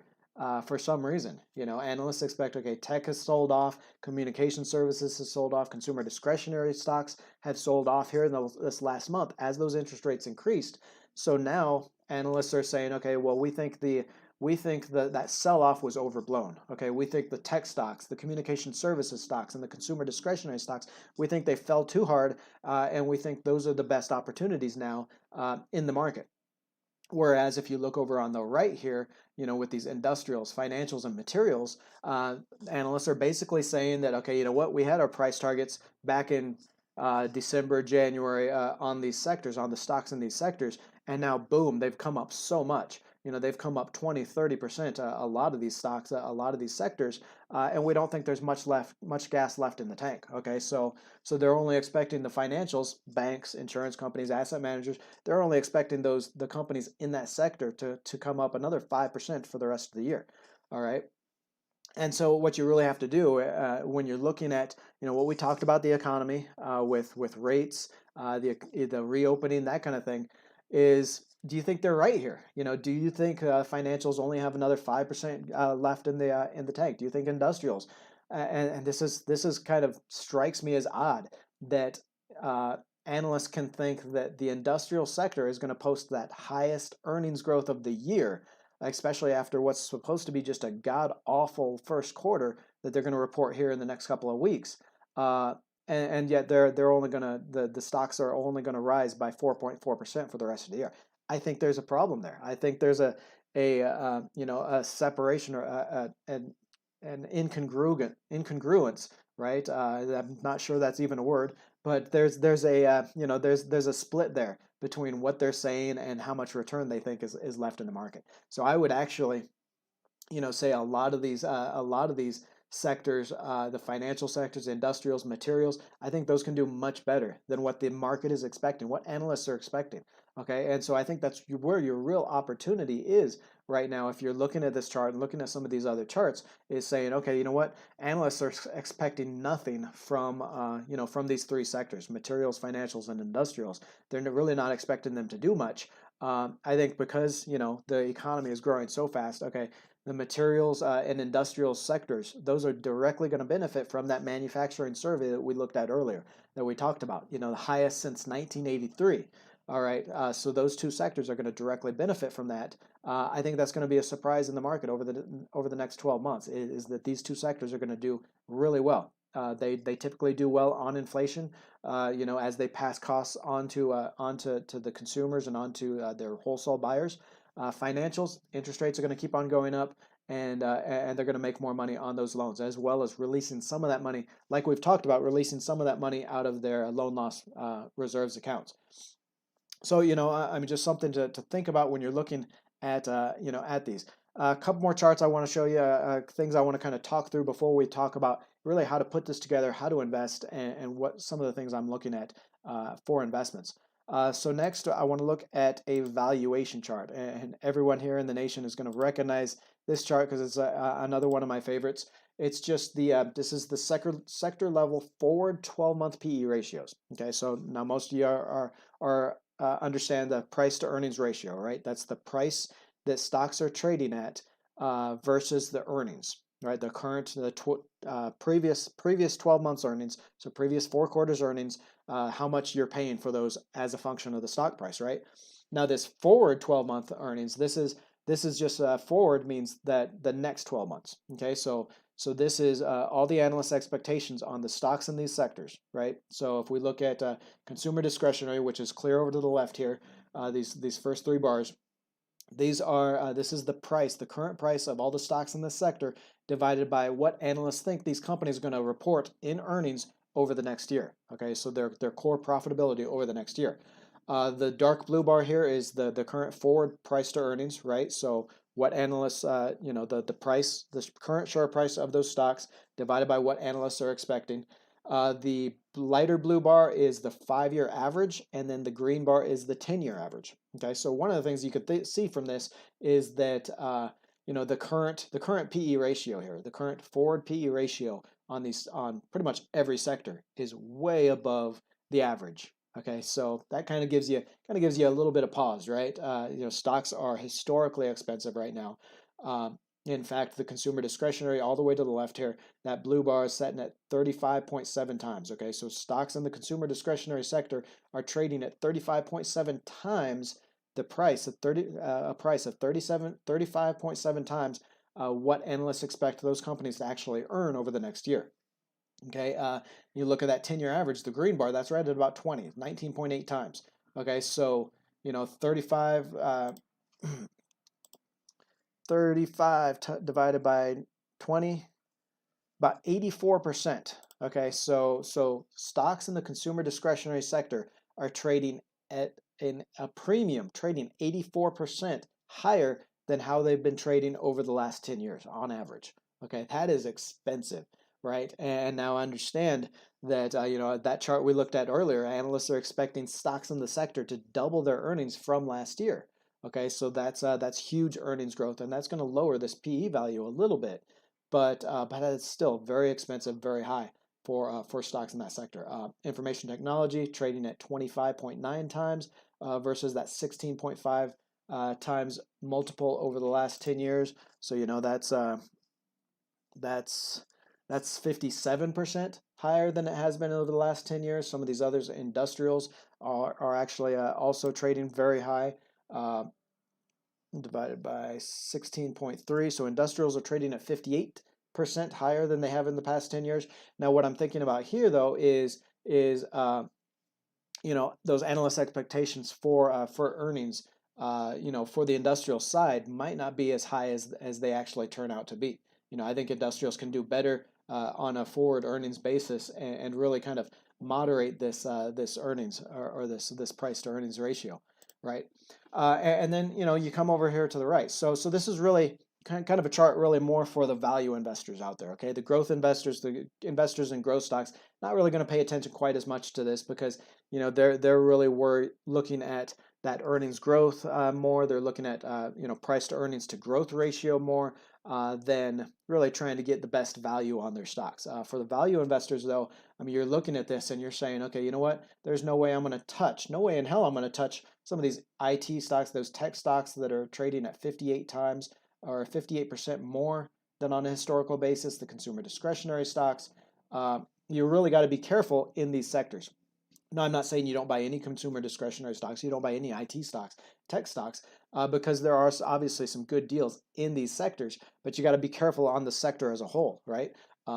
[SPEAKER 1] For some reason, analysts expect, okay, tech has sold off, communication services has sold off, consumer discretionary stocks have sold off here in this last month as those interest rates increased. So now analysts are saying, okay, well, we think that sell-off was overblown. Okay, we think the tech stocks, the communication services stocks, and the consumer discretionary stocks, we think they fell too hard, and we think those are the best opportunities now in the market. Whereas if you look over on the right here, with these industrials, financials, and materials, analysts are basically saying that, okay, you know what, we had our price targets back in December, January on these sectors, on the stocks in these sectors, and now boom, they've come up so much. They've come up 20, 30%, a lot of these stocks, a lot of these sectors, and we don't think there's much gas left in the tank. Okay, so they're only expecting the financials, banks, insurance companies, asset managers, they're only expecting the companies in that sector to come up another 5% for the rest of the year. All right. And so what you really have to do when you're looking at what we talked about, the economy with rates, the reopening, that kind of thing, is, do you think they're right here? Do you think financials only have another 5% left in the tank? Do you think industrials? And this is kind of strikes me as odd that analysts can think that the industrial sector is going to post that highest earnings growth of the year, especially after what's supposed to be just a god-awful first quarter that they're going to report here in the next couple of weeks. And yet they're only going to the stocks are only going to rise by 4.4% for the rest of the year. I think there's a problem there. I think there's a separation or an incongruence, right? I'm not sure that's even a word, but there's a split there between what they're saying and how much return they think is left in the market. So I would actually, say a lot of these sectors, the financial sectors, industrials, materials, I think those can do much better than what the market is expecting, what analysts are expecting. Okay, and so I think that's where your real opportunity is right now. If you're looking at this chart and looking at some of these other charts, is saying, okay, you know what, analysts are expecting nothing from from these three sectors: materials, financials, and industrials. They're really not expecting them to do much. I think because the economy is growing so fast. Okay, the materials and industrial sectors, those are directly going to benefit from that manufacturing survey that we looked at earlier, that we talked about, the highest since 1983. All right, so those two sectors are going to directly benefit from that. I think that's going to be a surprise in the market over the next 12 months, is that these two sectors are going to do really well. They typically do well on inflation, as they pass costs onto the consumers and onto their wholesale buyers. Financials, interest rates are going to keep on going up, and they're going to make more money on those loans, as well as releasing some of that money, like we've talked about, releasing some of that money out of their loan loss reserves accounts. So, I mean, just something to think about when you're looking at, at these. A couple more charts I want to show you, things I want to kind of talk through before we talk about really how to put this together, how to invest, and what some of the things I'm looking at for investments. So next, I want to look at a valuation chart, and everyone here in the nation is going to recognize this chart because it's another one of my favorites. It's just this is the sector level forward 12-month PE ratios. Okay, so now most of you are understand the price to earnings ratio, right? That's the price that stocks are trading at versus the earnings, right? Previous 12 months earnings, so previous 4 quarters earnings, how much you're paying for those as a function of the stock price, right? Now this forward 12-month earnings, this is just forward means that the next 12 months. Okay, so this is all the analyst expectations on the stocks in these sectors, right? So if we look at consumer discretionary, which is clear over to the left here, these first 3 bars, these are this is the price, the current price of all the stocks in this sector divided by what analysts think these companies are going to report in earnings over the next year. Okay, so their core profitability over the next year. The dark blue bar here is the current forward price to earnings, right? So what analysts, the price, the current share price of those stocks divided by what analysts are expecting. The lighter blue bar is the 5-year average, and then the green bar is the 10-year average. Okay, so one of the things you could see from this is that the current PE ratio here, the current forward PE ratio on pretty much every sector is way above the average. Okay, so that kind of gives you a little bit of pause, right? Stocks are historically expensive right now. In fact, the consumer discretionary all the way to the left here, that blue bar is setting at 35.7 times. Okay, so stocks in the consumer discretionary sector are trading at 35.7 times the price at a price of 35.7 times what analysts expect those companies to actually earn over the next year. Okay, you look at that 10-year average, the green bar, that's right at about 19.8 times. Okay, so 35 divided by 20, about 84%. Okay, so stocks in the consumer discretionary sector are trading at a premium, trading 84% higher than how they've been trading over the last 10 years on average. Okay, that is expensive, right? And now understand that that chart we looked at earlier, analysts are expecting stocks in the sector to double their earnings from last year. Okay, so that's huge earnings growth, and that's going to lower this PE value a little bit, but it's still very expensive, very high for stocks in that sector. Information technology trading at 25.9 times versus that 16.5 times multiple over the last 10 years. So that's 57% higher than it has been over the last 10 years. Some of these others, industrials, are actually also trading very high. Divided by 16.3, so industrials are trading at 58% higher than they have in the past 10 years. Now, what I'm thinking about here, though, is those analyst expectations for earnings, for the industrial side might not be as high as they actually turn out to be. I think industrials can do better on a forward earnings basis and really kind of moderate this earnings or this price to earnings ratio, right? And then you come over here to the right. So this is really kind of a chart really more for the value investors out there. Okay, the growth investors, the investors in growth stocks, not really going to pay attention quite as much to this because they're really looking at that earnings growth more. They're looking at price to earnings to growth ratio more than really trying to get the best value on their stocks. For the value investors, though, I mean, you're looking at this and you're saying, okay, you know what? There's no way I'm going to touch, no way in hell I'm going to touch some of these IT stocks, those tech stocks that are trading at 58 times or 58% more than on a historical basis, the consumer discretionary stocks. You really got to be careful in these sectors. No, I'm not saying you don't buy any consumer discretionary stocks, you don't buy any IT stocks, tech stocks, because there are obviously some good deals in these sectors, but you got to be careful on the sector as a whole, right?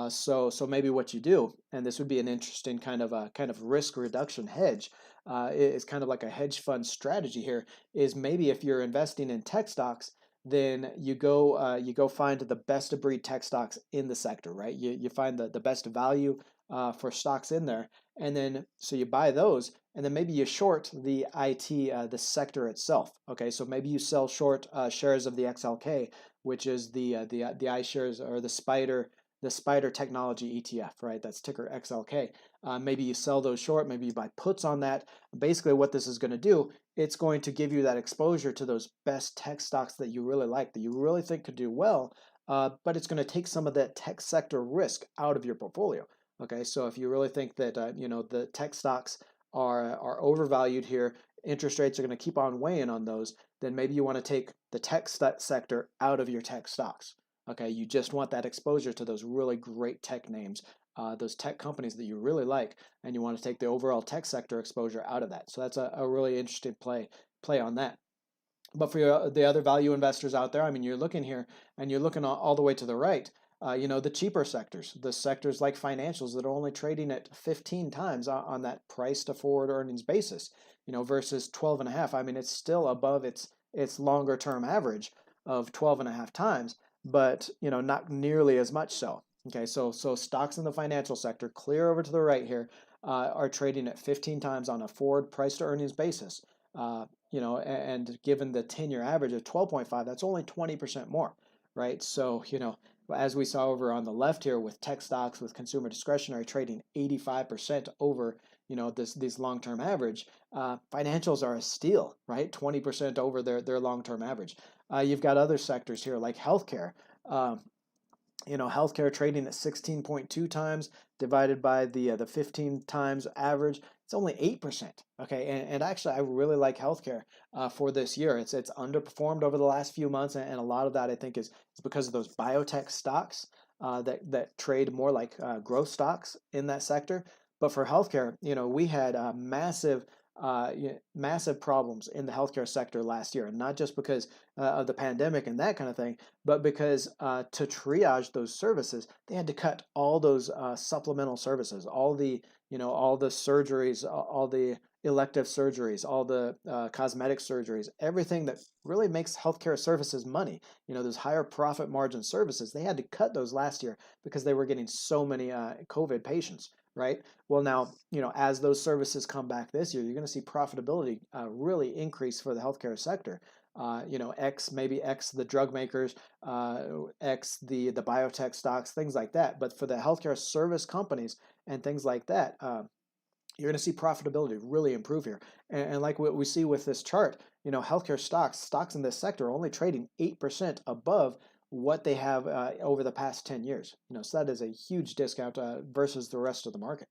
[SPEAKER 1] So maybe what you do, and this would be an interesting kind of risk reduction hedge, is kind of like a hedge fund strategy here, is maybe if you're investing in tech stocks, then you go find the best of breed tech stocks in the sector, right? You find the best value for stocks in there, and then so you buy those, and then maybe you short the IT the sector itself. Okay, so maybe you sell short shares of the XLK, which is the iShares or the Spider Technology ETF, right? That's ticker XLK. Maybe you sell those short, maybe you buy puts on that. Basically, what this is going to do, it's going to give you that exposure to those best tech stocks that you really like, that you really think could do well, but it's going to take some of that tech sector risk out of your portfolio. Okay, so if you really think that the tech stocks are overvalued here, interest rates are going to keep on weighing on those, then maybe you want to take the tech sector out of your tech stocks. Okay, you just want that exposure to those really great tech names, those tech companies that you really like, and you want to take the overall tech sector exposure out of that. So that's a really interesting play on that. But for the other value investors out there, I mean, you're looking here and you're looking all the way to the right. The cheaper sectors, the sectors like financials that are only trading at 15 times on that price to forward earnings basis, versus 12 and a half. I mean, it's still above its longer term average of 12 and a half times, but not nearly as much so. Okay, so stocks in the financial sector, clear over to the right here, are trading at 15 times on a forward price to earnings basis. And given the 10-year average of 12.5, that's only 20% more, right? So, as we saw over on the left here with tech stocks, with consumer discretionary trading 85% over, these long-term average, financials are a steal, right? 20% over their long-term average. You've got other sectors here like healthcare. Healthcare trading at 16.2 times divided by the 15 times average, it's only 8%. Okay, and actually, I really like healthcare for this year. It's underperformed over the last few months, and a lot of that I think is because of those biotech stocks that trade more like growth stocks in that sector. But for healthcare, we had massive problems in the healthcare sector last year, and not just because of the pandemic and that kind of thing, but because to triage those services, they had to cut all those supplemental services, all the surgeries, all the elective surgeries, all the cosmetic surgeries, everything that really makes healthcare services money. Those higher profit margin services, they had to cut those last year because they were getting so many COVID patients, right? Well, now, as those services come back this year, you're going to see profitability really increase for the healthcare sector. X the drug makers, X the biotech stocks, things like that. But for the healthcare service companies and things like that, you're going to see profitability really improve here. And like what we see with this chart, healthcare stocks in this sector are only trading 8% above what they have over the past 10 years. So that is a huge discount versus the rest of the market.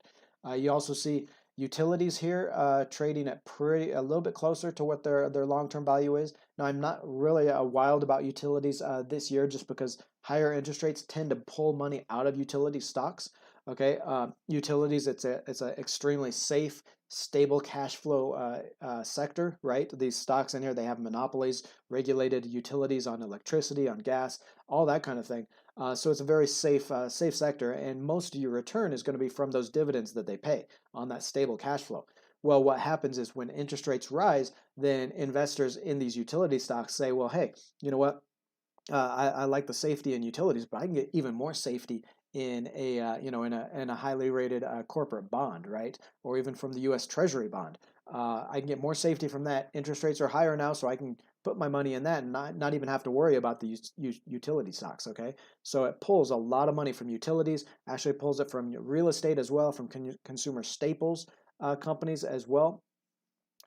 [SPEAKER 1] You also see utilities here trading at a little bit closer to what their long-term value is. Now, I'm not really wild about utilities this year just because higher interest rates tend to pull money out of utility stocks. Okay, utilities, it's an extremely safe, stable cash flow sector, right? These stocks in here, they have monopolies, regulated utilities on electricity, on gas, all that kind of thing. So it's a very safe sector, and most of your return is going to be from those dividends that they pay on that stable cash flow. Well, what happens is when interest rates rise, then investors in these utility stocks say, well, hey, you know what? I like the safety in utilities, but I can get even more safety in a highly rated corporate bond, right? Or even from the U.S. Treasury bond. I can get more safety from that. Interest rates are higher now, so I can put my money in that and not even have to worry about the utility stocks. Okay, so it pulls a lot of money from utilities. Actually, pulls it from real estate as well, from consumer staples companies as well.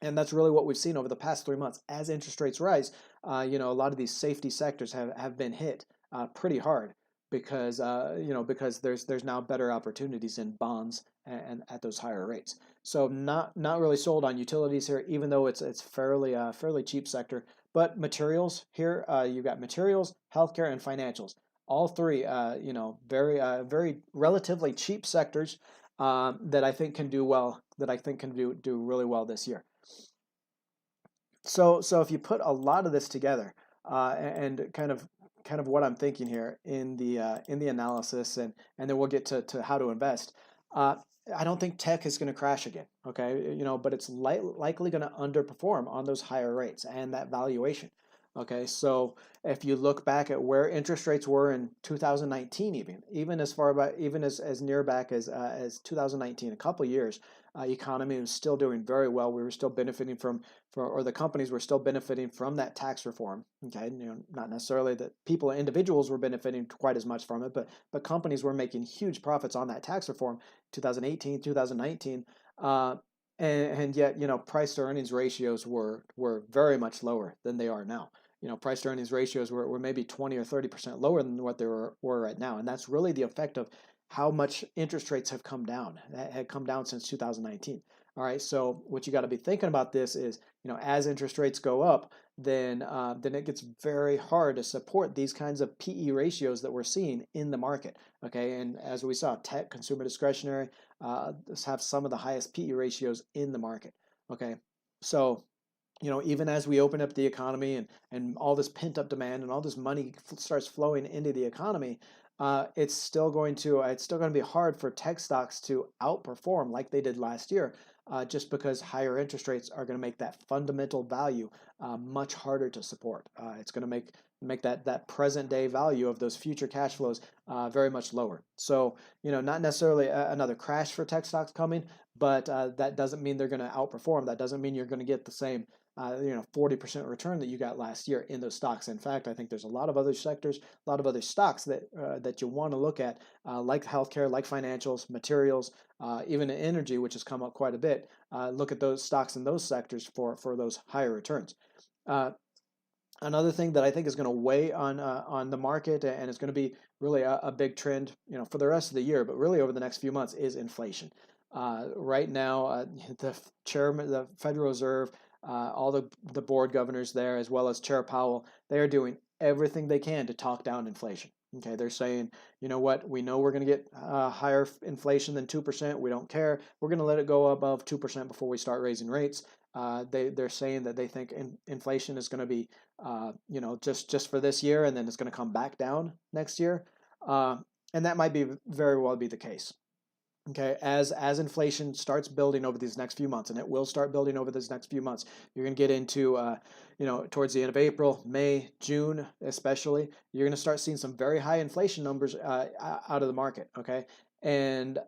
[SPEAKER 1] And that's really what we've seen over the past 3 months. As interest rates rise, a lot of these safety sectors have been hit pretty hard because because there's now better opportunities in bonds and at those higher rates. So not really sold on utilities here, even though it's fairly cheap sector. But materials here, you've got materials, healthcare, and financials. All three, very relatively cheap sectors that I think can do well. That I think can do really well this year. So if you put a lot of this together and kind of what I'm thinking here in the analysis, and then we'll get to how to invest. I don't think tech is going to crash again. Okay, but it's likely going to underperform on those higher rates and that valuation. Okay, so if you look back at where interest rates were in 2019, even as far back, even as near back as 2019, a couple years, economy was still doing very well. We were still benefiting or the companies were still benefiting from that tax reform. Okay, not necessarily that individuals were benefiting quite as much from it, but companies were making huge profits on that tax reform, 2018, 2019. And yet, price to earnings ratios were very much lower than they are now. Price to earnings ratios were maybe 20 or 30% lower than what they were right now. And that's really the effect of how much interest rates have come down, had come down since 2019. All right, so what you got to be thinking about this is, as interest rates go up, then it gets very hard to support these kinds of PE ratios that we're seeing in the market. Okay, and as we saw, tech, consumer discretionary, have some of the highest PE ratios in the market. Okay, so even as we open up the economy and all this pent up demand and all this money starts flowing into the economy, it's still going to be hard for tech stocks to outperform like they did last year, just because higher interest rates are going to make that fundamental value much harder to support. It's going to make that present day value of those future cash flows very much lower. So not necessarily another crash for tech stocks coming, but that doesn't mean they're going to outperform. That doesn't mean you're going to get the same 40% return that you got last year in those stocks. In fact, I think there's a lot of other sectors, a lot of other stocks that you want to look at, like healthcare, like financials, materials, even energy, which has come up quite a bit. Look at those stocks in those sectors for those higher returns. Another thing that I think is going to weigh on the market, and it's going to be really a big trend, for the rest of the year, but really over the next few months, is inflation. Right now, the chairman, the Federal Reserve, all the board governors there, as well as Chair Powell, they are doing everything they can to talk down inflation. Okay, they're saying, you know what, we know we're going to get higher inflation than 2%. We don't care. We're going to let it go above 2% before we start raising rates. They're saying that they think inflation is going to be, just for this year, and then it's going to come back down next year. And that might very well be the case. Okay, as inflation starts building over these next few months, and it will start building over these next few months, you're going to get into, towards the end of April, May, June, especially, you're going to start seeing some very high inflation numbers out of the market. Okay, and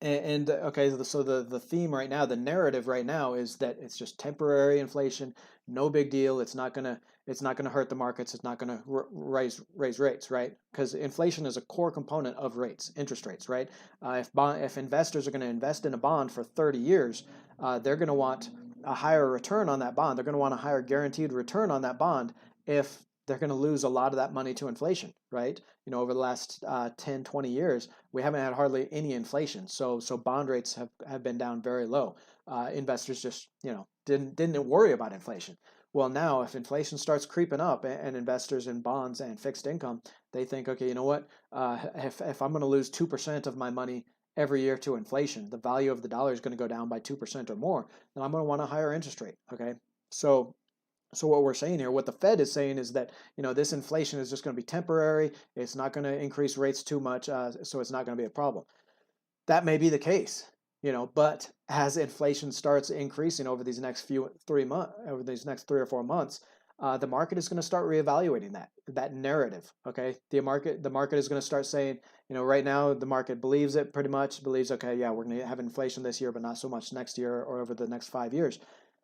[SPEAKER 1] okay, so the theme right now, the narrative right now is that it's just temporary inflation, no big deal. It's not gonna hurt the markets. It's not gonna raise rates, right? Because inflation is a core component of rates, interest rates, right? If investors are going to invest in a bond for 30 years, they're going to want a higher return on that bond. They're going to want a higher guaranteed return on that bond if they're going to lose a lot of that money to inflation, right? Over the last 10, 20 years, we haven't had hardly any inflation. So bond rates have been down very low. Investors just, didn't worry about inflation. Well, now if inflation starts creeping up and investors in bonds and fixed income, they think, okay, you know what? If I'm going to lose 2% of my money every year to inflation, the value of the dollar is going to go down by 2% or more, then I'm going to want a higher interest rate. Okay, so what we're saying here, what the Fed is saying is that, this inflation is just going to be temporary. It's not going to increase rates too much, so it's not going to be a problem. That may be the case, but as inflation starts increasing over these next 3 or 4 months, the market is going to start reevaluating that narrative. Okay, the market is going to start saying, right now the market believes okay, yeah, we're going to have inflation this year, but not so much next year or over the next 5 years.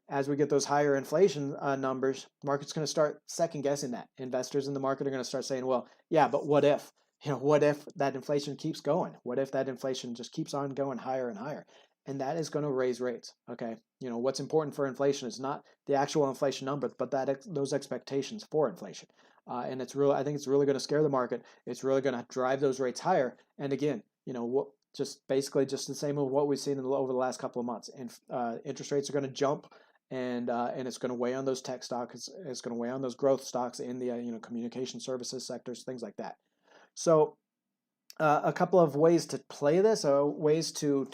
[SPEAKER 1] As we get those higher inflation numbers, the market's going to start second guessing that. Investors in the market are going to start saying, well, yeah, but what if? What if that inflation keeps going? What if that inflation just keeps on going higher and higher? And that is going to raise rates. Okay, what's important for inflation is not the actual inflation number, but those expectations for inflation. And I think it's really going to scare the market. It's really going to drive those rates higher. And again, just basically just the same as what we've seen over the last couple of months. And interest rates are going to jump. And it's going to weigh on those tech stocks. It's going to weigh on those growth stocks in the communication services sectors, things like that. So a couple of ways to play this, ways to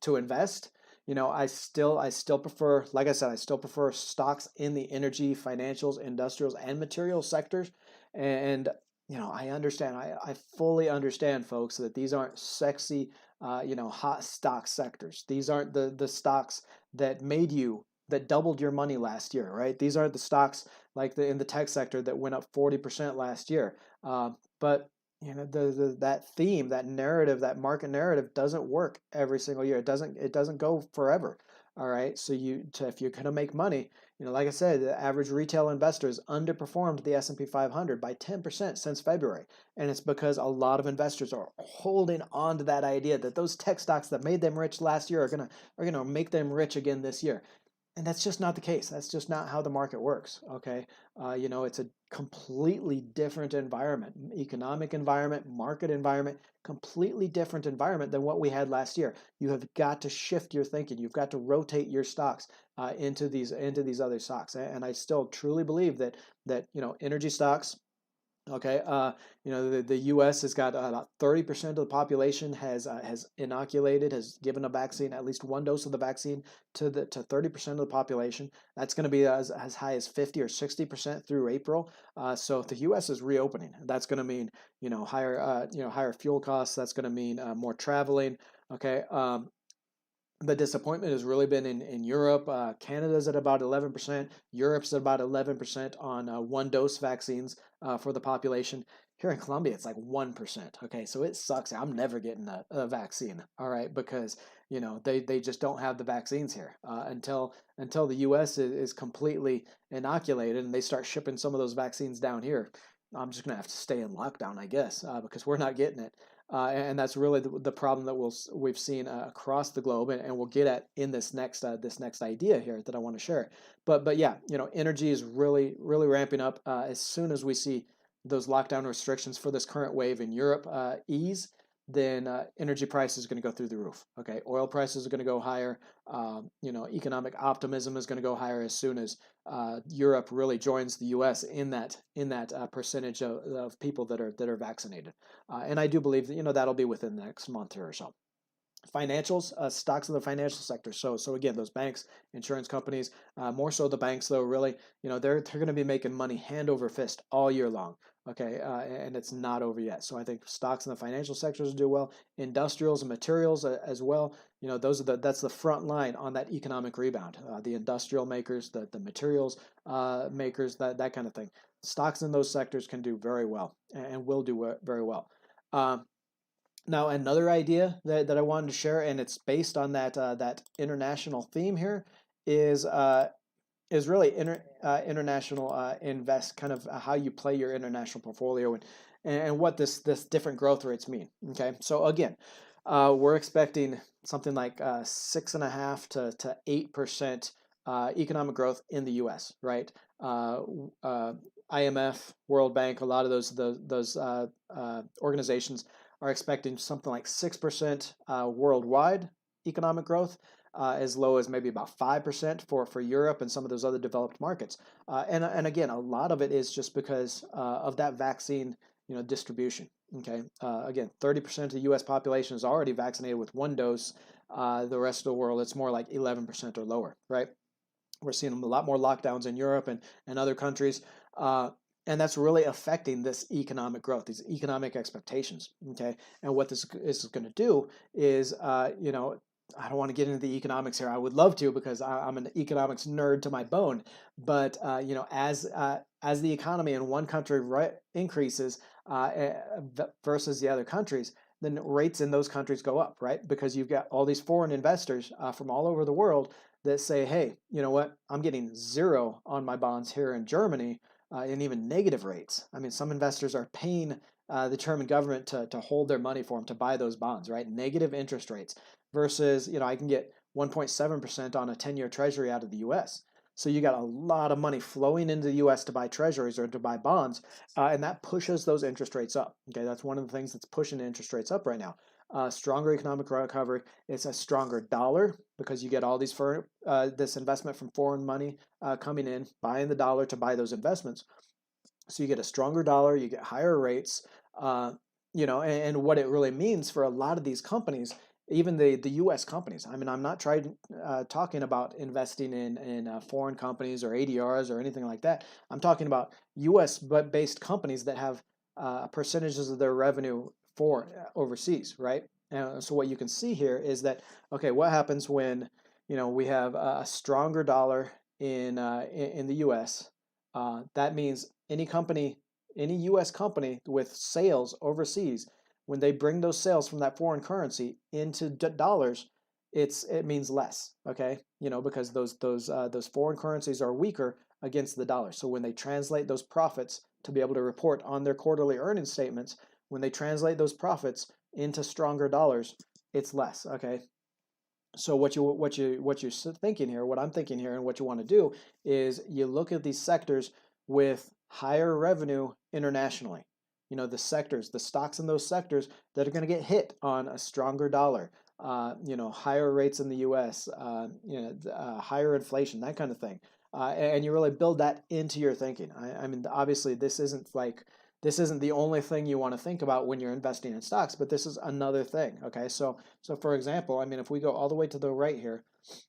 [SPEAKER 1] invest. I still prefer, like I said, I still prefer stocks in the energy, financials, industrials, and materials sectors. And I understand, I fully understand, folks, that these aren't sexy, hot stock sectors. These aren't the stocks that made you that doubled your money last year, right? These aren't the stocks like in the tech sector that went up 40% last year. But that theme, that narrative, that market narrative doesn't work every single year. It doesn't go forever. All right. So if you're gonna make money, like I said, the average retail investors underperformed the S&P 500 by 10% since February. And it's because a lot of investors are holding on to that idea that those tech stocks that made them rich last year are gonna make them rich again this year. And that's just not the case. That's just not how the market works. Okay. It's a completely different environment, economic environment, market environment, completely different environment than what we had last year. You have got to shift your thinking. You've got to rotate your stocks into these other stocks. And I still truly believe that energy stocks. Okay, the U.S. has got about 30% of the population has inoculated, has given a vaccine, at least one dose of the vaccine to 30% of the population. That's going to be as high as 50 or 60% through April. So if the U.S. is reopening, that's going to mean higher fuel costs. That's going to mean more traveling. Okay, the disappointment has really been in Europe. Canada's at about 11%. Europe's at about 11% on one dose vaccines for the population. Here in Colombia, it's like 1%. Okay, so it sucks. I'm never getting a vaccine. All right, because they just don't have the vaccines here until the U.S. is completely inoculated and they start shipping some of those vaccines down here. I'm just gonna have to stay in lockdown, I guess, because we're not getting it. And that's really the problem that we've seen across the globe, and we'll get at in this next idea here that I want to share. But yeah, energy is really ramping up as soon as we see those lockdown restrictions for this current wave in Europe ease. Then energy prices are going to go through the roof. Okay, oil prices are going to go higher. Economic optimism is going to go higher as soon as Europe really joins the U.S. in that percentage of people that are vaccinated. And I do believe that that'll be within the next month or so. Financials, stocks in the financial sector. So again, those banks, insurance companies, more so the banks though. Really, they're going to be making money hand over fist all year long. Okay, and it's not over yet. So I think stocks in the financial sectors do well. Industrials and materials as well. That's the front line on that economic rebound. The industrial makers, the materials makers, that kind of thing. Stocks in those sectors can do very well and will do very well. Now, another idea that I wanted to share, and it's based on that international theme here, is really international invest, kind of how you play your international portfolio and what this different growth rates mean. Okay, so again, we're expecting something like 6.5 to 8% economic growth in the U.S. Right? IMF, World Bank, a lot of those organizations are expecting something like 6% worldwide economic growth, as low as maybe about 5% for Europe and some of those other developed markets. And again, a lot of it is just because of that vaccine distribution. Okay, again, 30% of the U.S. population is already vaccinated with one dose. The rest of the world, it's more like 11% or lower. Right? We're seeing a lot more lockdowns in Europe and other countries. And that's really affecting this economic growth, these economic expectations. Okay, and what this is going to do is, I don't want to get into the economics here. I would love to because I'm an economics nerd to my bone. But as the economy in one country increases versus the other countries, then rates in those countries go up, right? Because you've got all these foreign investors from all over the world that say, hey, you know what? I'm getting 0 on my bonds here in Germany. And even negative rates. I mean, some investors are paying the German government to hold their money for them, to buy those bonds, right? Negative interest rates versus, I can get 1.7% on a 10-year treasury out of the U.S. So you got a lot of money flowing into the U.S. to buy treasuries or to buy bonds, and that pushes those interest rates up. Okay, that's one of the things that's pushing interest rates up right now. Stronger economic recovery. It's a stronger dollar because you get all these this investment from foreign money coming in, buying the dollar to buy those investments. So you get a stronger dollar, you get higher rates, and what it really means for a lot of these companies, even the U.S. companies. I mean, I'm not talking about investing in foreign companies or ADRs or anything like that. I'm talking about U.S. based companies that have percentages of their revenue for overseas, right? And so what you can see here is that, okay, what happens when we have a stronger dollar in the U.S. That means any U.S. company with sales overseas, when they bring those sales from that foreign currency into dollars, it means less. Okay, because those foreign currencies are weaker against the dollar. So when they translate those profits to be able to report on their quarterly earnings statements, when they translate those profits into stronger dollars, it's less. Okay, so what you're thinking here, what I'm thinking here, and what you want to do is you look at these sectors with higher revenue internationally. The sectors, the stocks in those sectors that are going to get hit on a stronger dollar. Higher rates in the U.S. Higher inflation, that kind of thing. And you really build that into your thinking. I mean, obviously, this isn't the only thing you want to think about when you're investing in stocks, but this is another thing. Okay, so for example, I mean, if we go all the way to the right here,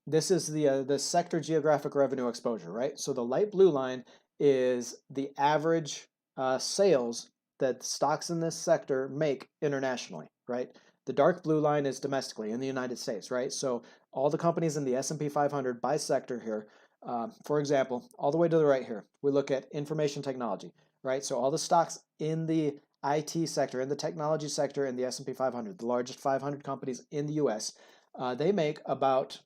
[SPEAKER 1] this is the sector geographic revenue exposure, right? So the light blue line is the average sales that stocks in this sector make internationally, right? The dark blue line is domestically in the United States, right? So all the companies in the S&P 500 by sector here, for example, all the way to the right here, we look at information technology, right? So all the stocks in the IT sector, in the technology sector, in the S&P 500, the largest 500 companies in the U.S., they make about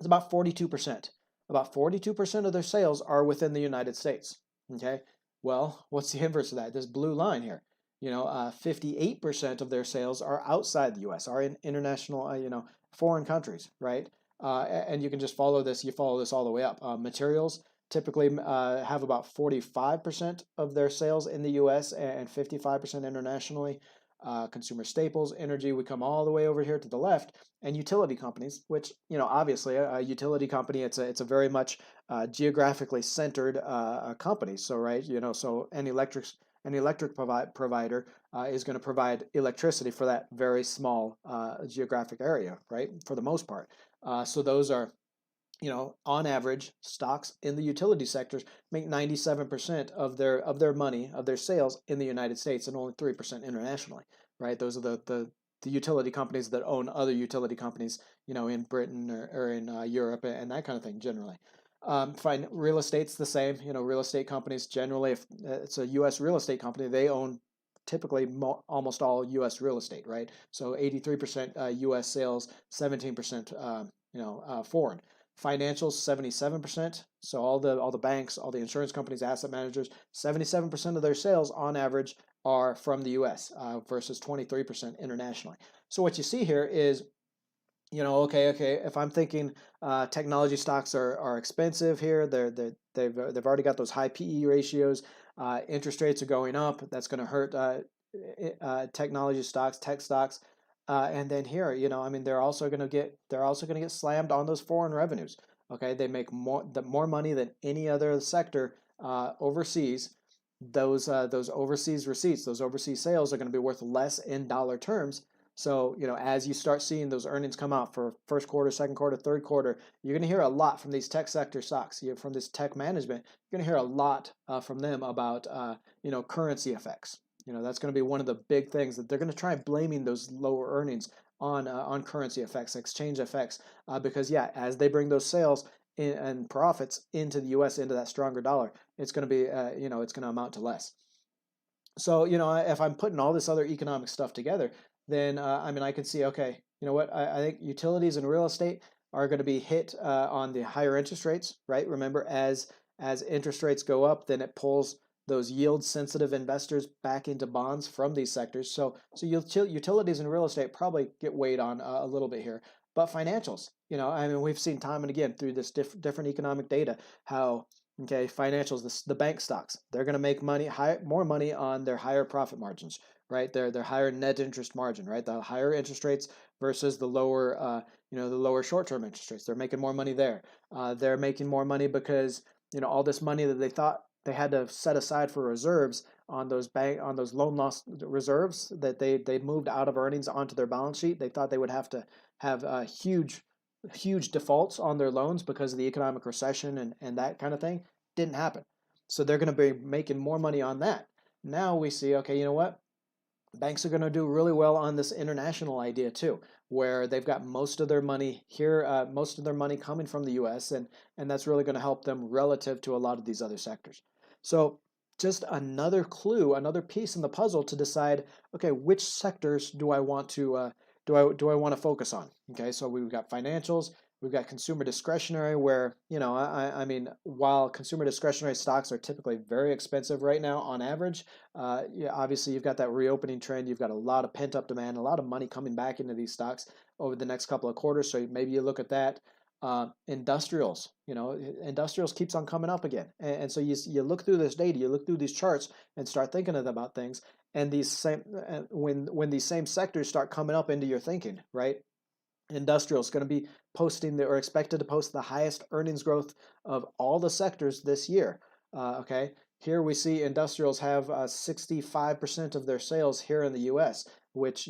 [SPEAKER 1] 42%. About 42% of their sales are within the United States. Okay, well, what's the inverse of that? This blue line here. 58% of their sales are outside the U.S., are in international, foreign countries, right? And you can just follow this. You follow this all the way up. Materials typically have about 45% of their sales in the U.S. and 55% internationally. Consumer staples, energy, we come all the way over here to the left, and utility companies, which, obviously a utility company, it's a very much geographically centered company. So, right, so an electric provider is going to provide electricity for that very small geographic area, right, for the most part. So those are, on average, stocks in the utility sectors make 97% of their money, of their sales in the United States, and only 3% internationally, right? Those are the utility companies that own other utility companies, in Britain or in Europe and that kind of thing generally. Fine, real estate's the same. Real estate companies generally, if it's a U.S. real estate company, they own typically almost all U.S. real estate, right? So 83% U.S. sales, 17% foreign. Financials, 77%. So all the banks, all the insurance companies, asset managers, 77% of their sales on average are from the U.S. Versus 23% internationally. So what you see here is, okay, if I'm thinking technology stocks are expensive here, they've already got those high PE ratios, interest rates are going up, that's going to hurt technology stocks, tech stocks. And then here, I mean, they're also going to get slammed on those foreign revenues. Okay, they make more money than any other sector overseas. Those overseas receipts, those overseas sales are going to be worth less in dollar terms. So, as you start seeing those earnings come out for first quarter, second quarter, third quarter, you're going to hear a lot from these tech sector stocks. From this tech management, you're going to hear a lot from them about currency effects. That's going to be one of the big things that they're going to try blaming those lower earnings on currency effects, exchange effects, because as they bring those sales and profits into the U.S., into that stronger dollar, it's going to be it's going to amount to less. So if I'm putting all this other economic stuff together, then I mean I can see, okay, what, I think utilities and real estate are going to be hit on the higher interest rates, right? Remember, as interest rates go up, then it pulls those yield-sensitive investors back into bonds from these sectors. So utilities and real estate probably get weighed on a little bit here. But financials, I mean, we've seen time and again through this different economic data how, okay, financials, the bank stocks, they're going to make more money on their higher profit margins, right? Their higher net interest margin, right? The higher interest rates versus the lower, the lower short-term interest rates. They're making more money there. They're making more money because all this money that they thought they had to set aside for reserves on those loan loss reserves that they moved out of earnings onto their balance sheet. They thought they would have to have huge defaults on their loans because of the economic recession and that kind of thing. Didn't happen. So they're going to be making more money on that. Now we see, okay, you know what? Banks are going to do really well on this international idea too, where they've got most of their money here, most of their money coming from the U.S., and that's really going to help them relative to a lot of these other sectors. So just another clue, another piece in the puzzle to decide, okay, which sectors do I want to do I want to focus on? Okay, so we've got financials. We've got consumer discretionary, where, I mean, while consumer discretionary stocks are typically very expensive right now on average, yeah, obviously you've got that reopening trend. You've got a lot of pent up demand, a lot of money coming back into these stocks over the next couple of quarters. So maybe you look at that. Industrials, industrials keeps on coming up again, and so you look through this data, you look through these charts, and start thinking about things. And these same when these same sectors start coming up into your thinking, right? Industrial is going to be posting or expected to post the highest earnings growth of all the sectors this year. Okay, here we see industrials have 65% of their sales here in the U.S., which,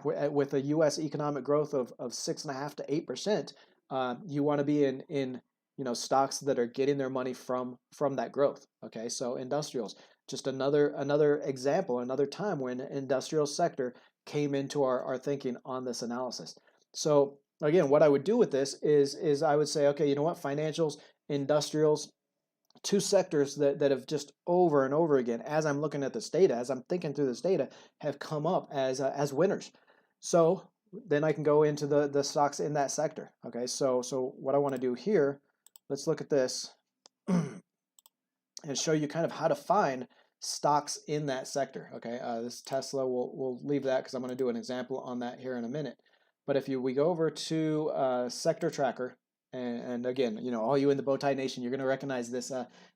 [SPEAKER 1] with a U.S. economic growth of 6.5 to 8%, you want to be in stocks that are getting their money from that growth. Okay, so industrials, just another example, another time when industrial sector came into our thinking on this analysis. So again, what I would do with this is I would say, okay, you know what, financials, industrials, two sectors that have just over and over again, as I'm looking at this data, as I'm thinking through this data, have come up as winners. So then I can go into the stocks in that sector. Okay, so what I want to do here, let's look at this and show you kind of how to find stocks in that sector. Okay, this Tesla, we'll leave that because I'm going to do an example on that here in a minute. But if we go over to Sector Tracker, and again, all you in the Bowtie Nation, you're going to recognize this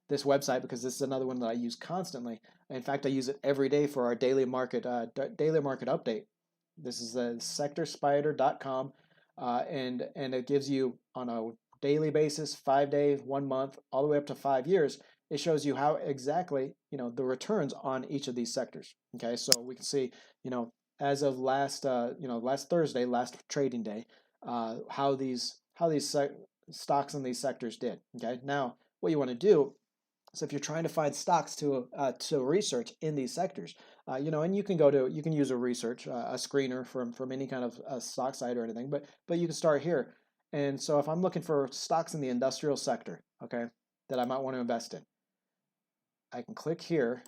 [SPEAKER 1] this website, because this is another one that I use constantly. In fact, I use it every day for our daily market update. This is sectorspider.com, and it gives you on a daily basis, 5 days, 1 month, all the way up to 5 years. It shows you how exactly the returns on each of these sectors. Okay, so we can see as of last last Thursday, last trading day, how these stocks in these sectors did. Okay, now what you want to do is, if you're trying to find stocks to research in these sectors, and you can use a research a screener from any kind of stock site or anything, but you can start here. And so if I'm looking for stocks in the industrial sector, okay, that I might want to invest in, I can click here,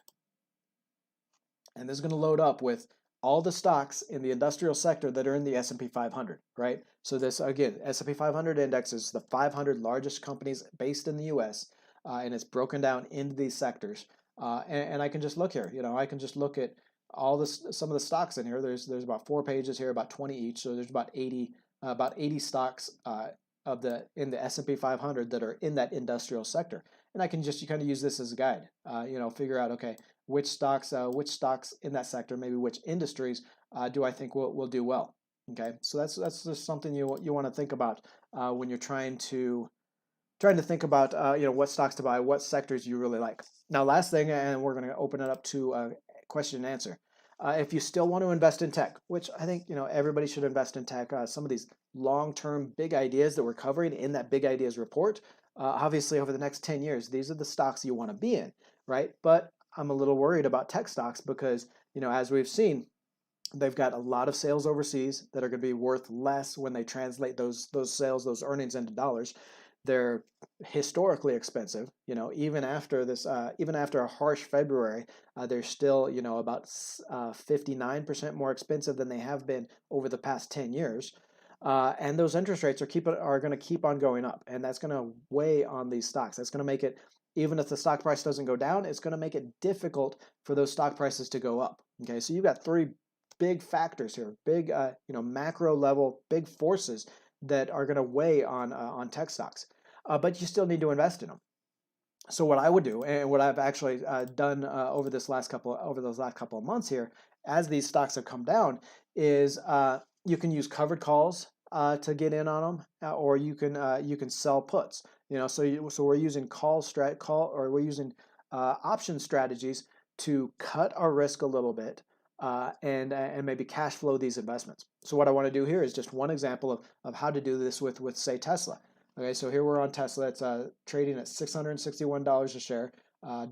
[SPEAKER 1] and this is going to load up with all the stocks in the industrial sector that are in the S&P 500, right? So this, again, S&P 500 index is the 500 largest companies based in the U.S., and it's broken down into these sectors. And I can just look here. I can just look at some of the stocks in here. There's about 4 pages here, about 20 each. So there's about 80 stocks in the S&P 500 that are in that industrial sector. And I can just kind of use this as a guide. Figure out, okay, which stocks in that sector, maybe which industries do I think will do well. Okay, so that's just something you want to think about when you're trying to think about what stocks to buy, what sectors you really like. Now, last thing, and we're going to open it up to question and answer. If you still want to invest in tech, which I think everybody should invest in tech, some of these long-term big ideas that we're covering in that big ideas report, obviously over the next 10 years, these are the stocks you want to be in, right? But I'm a little worried about tech stocks because, as we've seen, they've got a lot of sales overseas that are going to be worth less when they translate those sales, those earnings into dollars. They're historically expensive. Even after this, even after a harsh February, they're still, about 59% more expensive than they have been over the past 10 years. And those interest rates are going to keep on going up, and that's going to weigh on these stocks. That's going to make it, even if the stock price doesn't go down, it's going to make it difficult for those stock prices to go up. Okay, so you've got 3 big factors here, big macro level, big forces that are going to weigh on tech stocks, but you still need to invest in them. So what I would do, and what I've actually done over those last couple of months here, as these stocks have come down, is you can use covered calls to get in on them, or you can sell puts. So we're using we're using option strategies to cut our risk a little bit. And maybe cash flow these investments. So what I want to do here is just one example of how to do this with say Tesla. Okay, so here we're on Tesla. It's trading at $661 a share.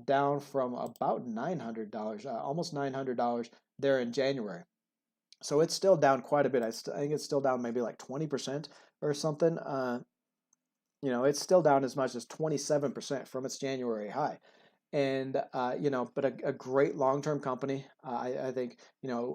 [SPEAKER 1] down from about $900, almost $900 there in January. So it's still down quite a bit. I think it's still down maybe like 20% or something. It's still down as much as 27% from its January high. And but a great long-term company. I think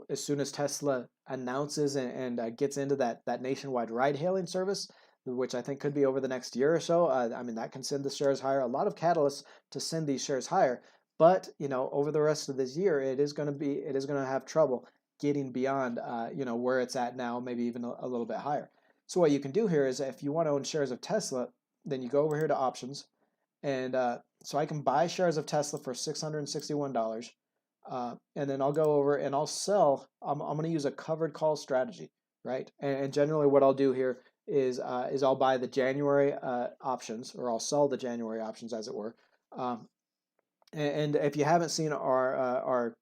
[SPEAKER 1] as soon as Tesla announces and gets into that nationwide ride-hailing service, which I think could be over the next year or so, I mean that can send the shares higher. A lot of catalysts to send these shares higher, but over the rest of this year, it is going to have trouble getting beyond where it's at now, maybe even a little bit higher. So what you can do here is if you want to own shares of Tesla, then you go over here to options, and so I can buy shares of Tesla for $661, and then I'll go over and I'll sell. I'm going to use a covered call strategy, right? And generally, what I'll do here is I'll buy the January options, or I'll sell the January options, as it were. And if you haven't seen our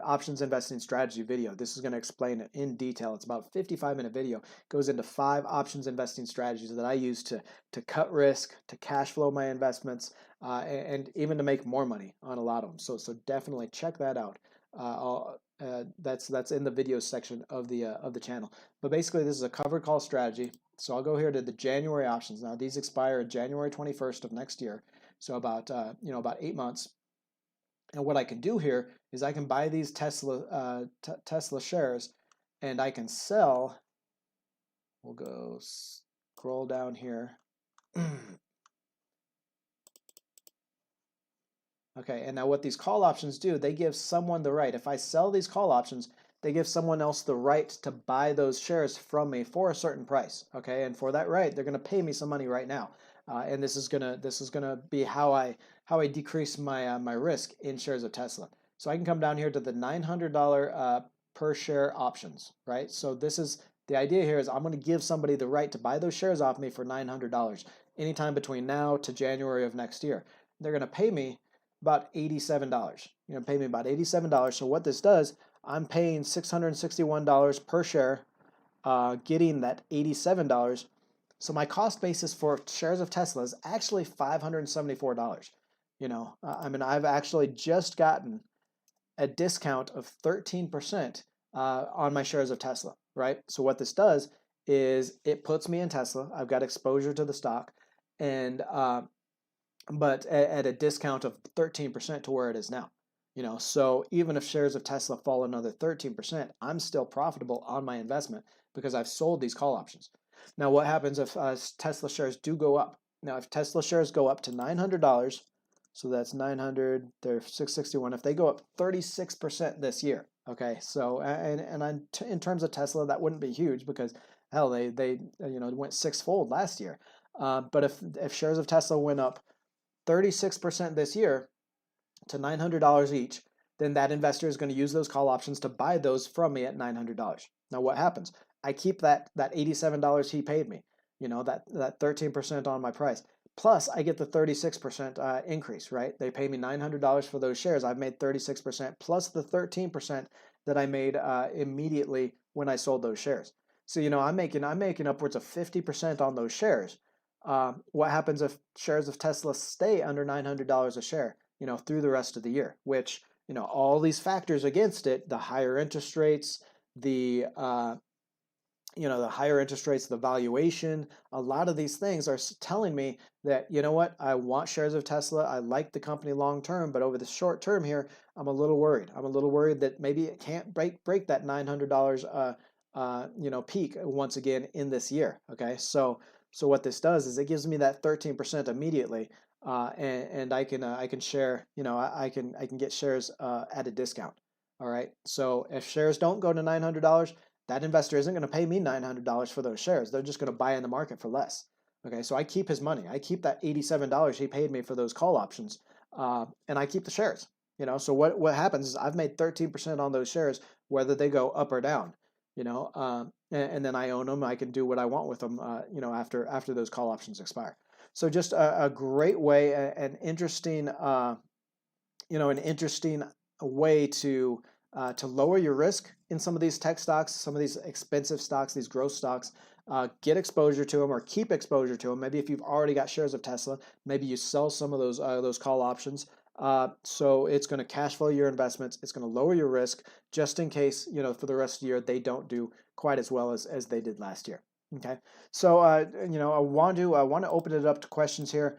[SPEAKER 1] options investing strategy video, this is going to explain it in detail. It's about a 55-minute video. It goes into 5 options investing strategies that I use to cut risk, to cash flow my investments, and even to make more money on a lot of them. So definitely check that out. That's in the video section of the channel. But basically, this is a covered call strategy. So I'll go here to the January options. Now these expire January 21st of next year. So about 8 months. And what I can do here is I can buy these Tesla shares, and I can sell. We'll go scroll down here. Okay, and now what these call options do, they give someone the right. If I sell these call options, they give someone else the right to buy those shares from me for a certain price. Okay, and for that right, they're going to pay me some money right now. And this is gonna be how I decrease my risk in shares of Tesla. So I can come down here to the $900 per share options, right? So this is the idea here is I'm going to give somebody the right to buy those shares off me for $900 anytime between now to January of next year. They're going to pay me about $87. Pay me about $87. So what this does, I'm paying $661 per share, getting that $87. So my cost basis for shares of Tesla is actually $574. I mean, I've actually just gotten a discount of 13% on my shares of Tesla, right? So what this does is it puts me in Tesla. I've got exposure to the stock, and but at a discount of 13% to where it is now. So even if shares of Tesla fall another 13%, I'm still profitable on my investment because I've sold these call options. Now, what happens if Tesla shares do go up? Now, if Tesla shares go up to $900, so that's 900, they're 661. If they go up 36% this year, okay. So in terms of Tesla, that wouldn't be huge because hell, they went 6-fold last year. But if shares of Tesla went up 36% this year to $900 each, then that investor is going to use those call options to buy those from me at $900. Now, what happens? I keep that $87 he paid me, that 13% on my price. Plus, I get the 36% increase, right? They pay me $900 for those shares. I've made 36% plus the 13% that I made immediately when I sold those shares. So, I'm making upwards of 50% on those shares. What happens if shares of Tesla stay under $900 a share, through the rest of the year? Which, all these factors against it, the higher interest rates, the higher interest rates, the valuation, a lot of these things are telling me that, what, I want shares of Tesla. I like the company long term, but over the short term here, I'm a little worried. I'm a little worried that maybe it can't break that $900 peak once again in this year. Okay, so what this does is it gives me that 13% immediately, and I can share. I can get shares at a discount. All right. So if shares don't go to $900, that investor isn't going to pay me $900 for those shares. They're just going to buy in the market for less. Okay. So I keep his money. I keep that $87 he paid me for those call options, and I keep the shares. So what happens is I've made 13% on those shares, whether they go up or down. And then I own them. I can do what I want with them, after those call options expire. So just a great way, an interesting way to lower your risk in some of these tech stocks, some of these expensive stocks, these growth stocks, get exposure to them or keep exposure to them. Maybe if you've already got shares of Tesla, maybe you sell some of those call options. So it's going to cash flow your investments. It's going to lower your risk just in case, for the rest of the year, they don't do quite as well as they did last year. Okay. So, I want to open it up to questions here.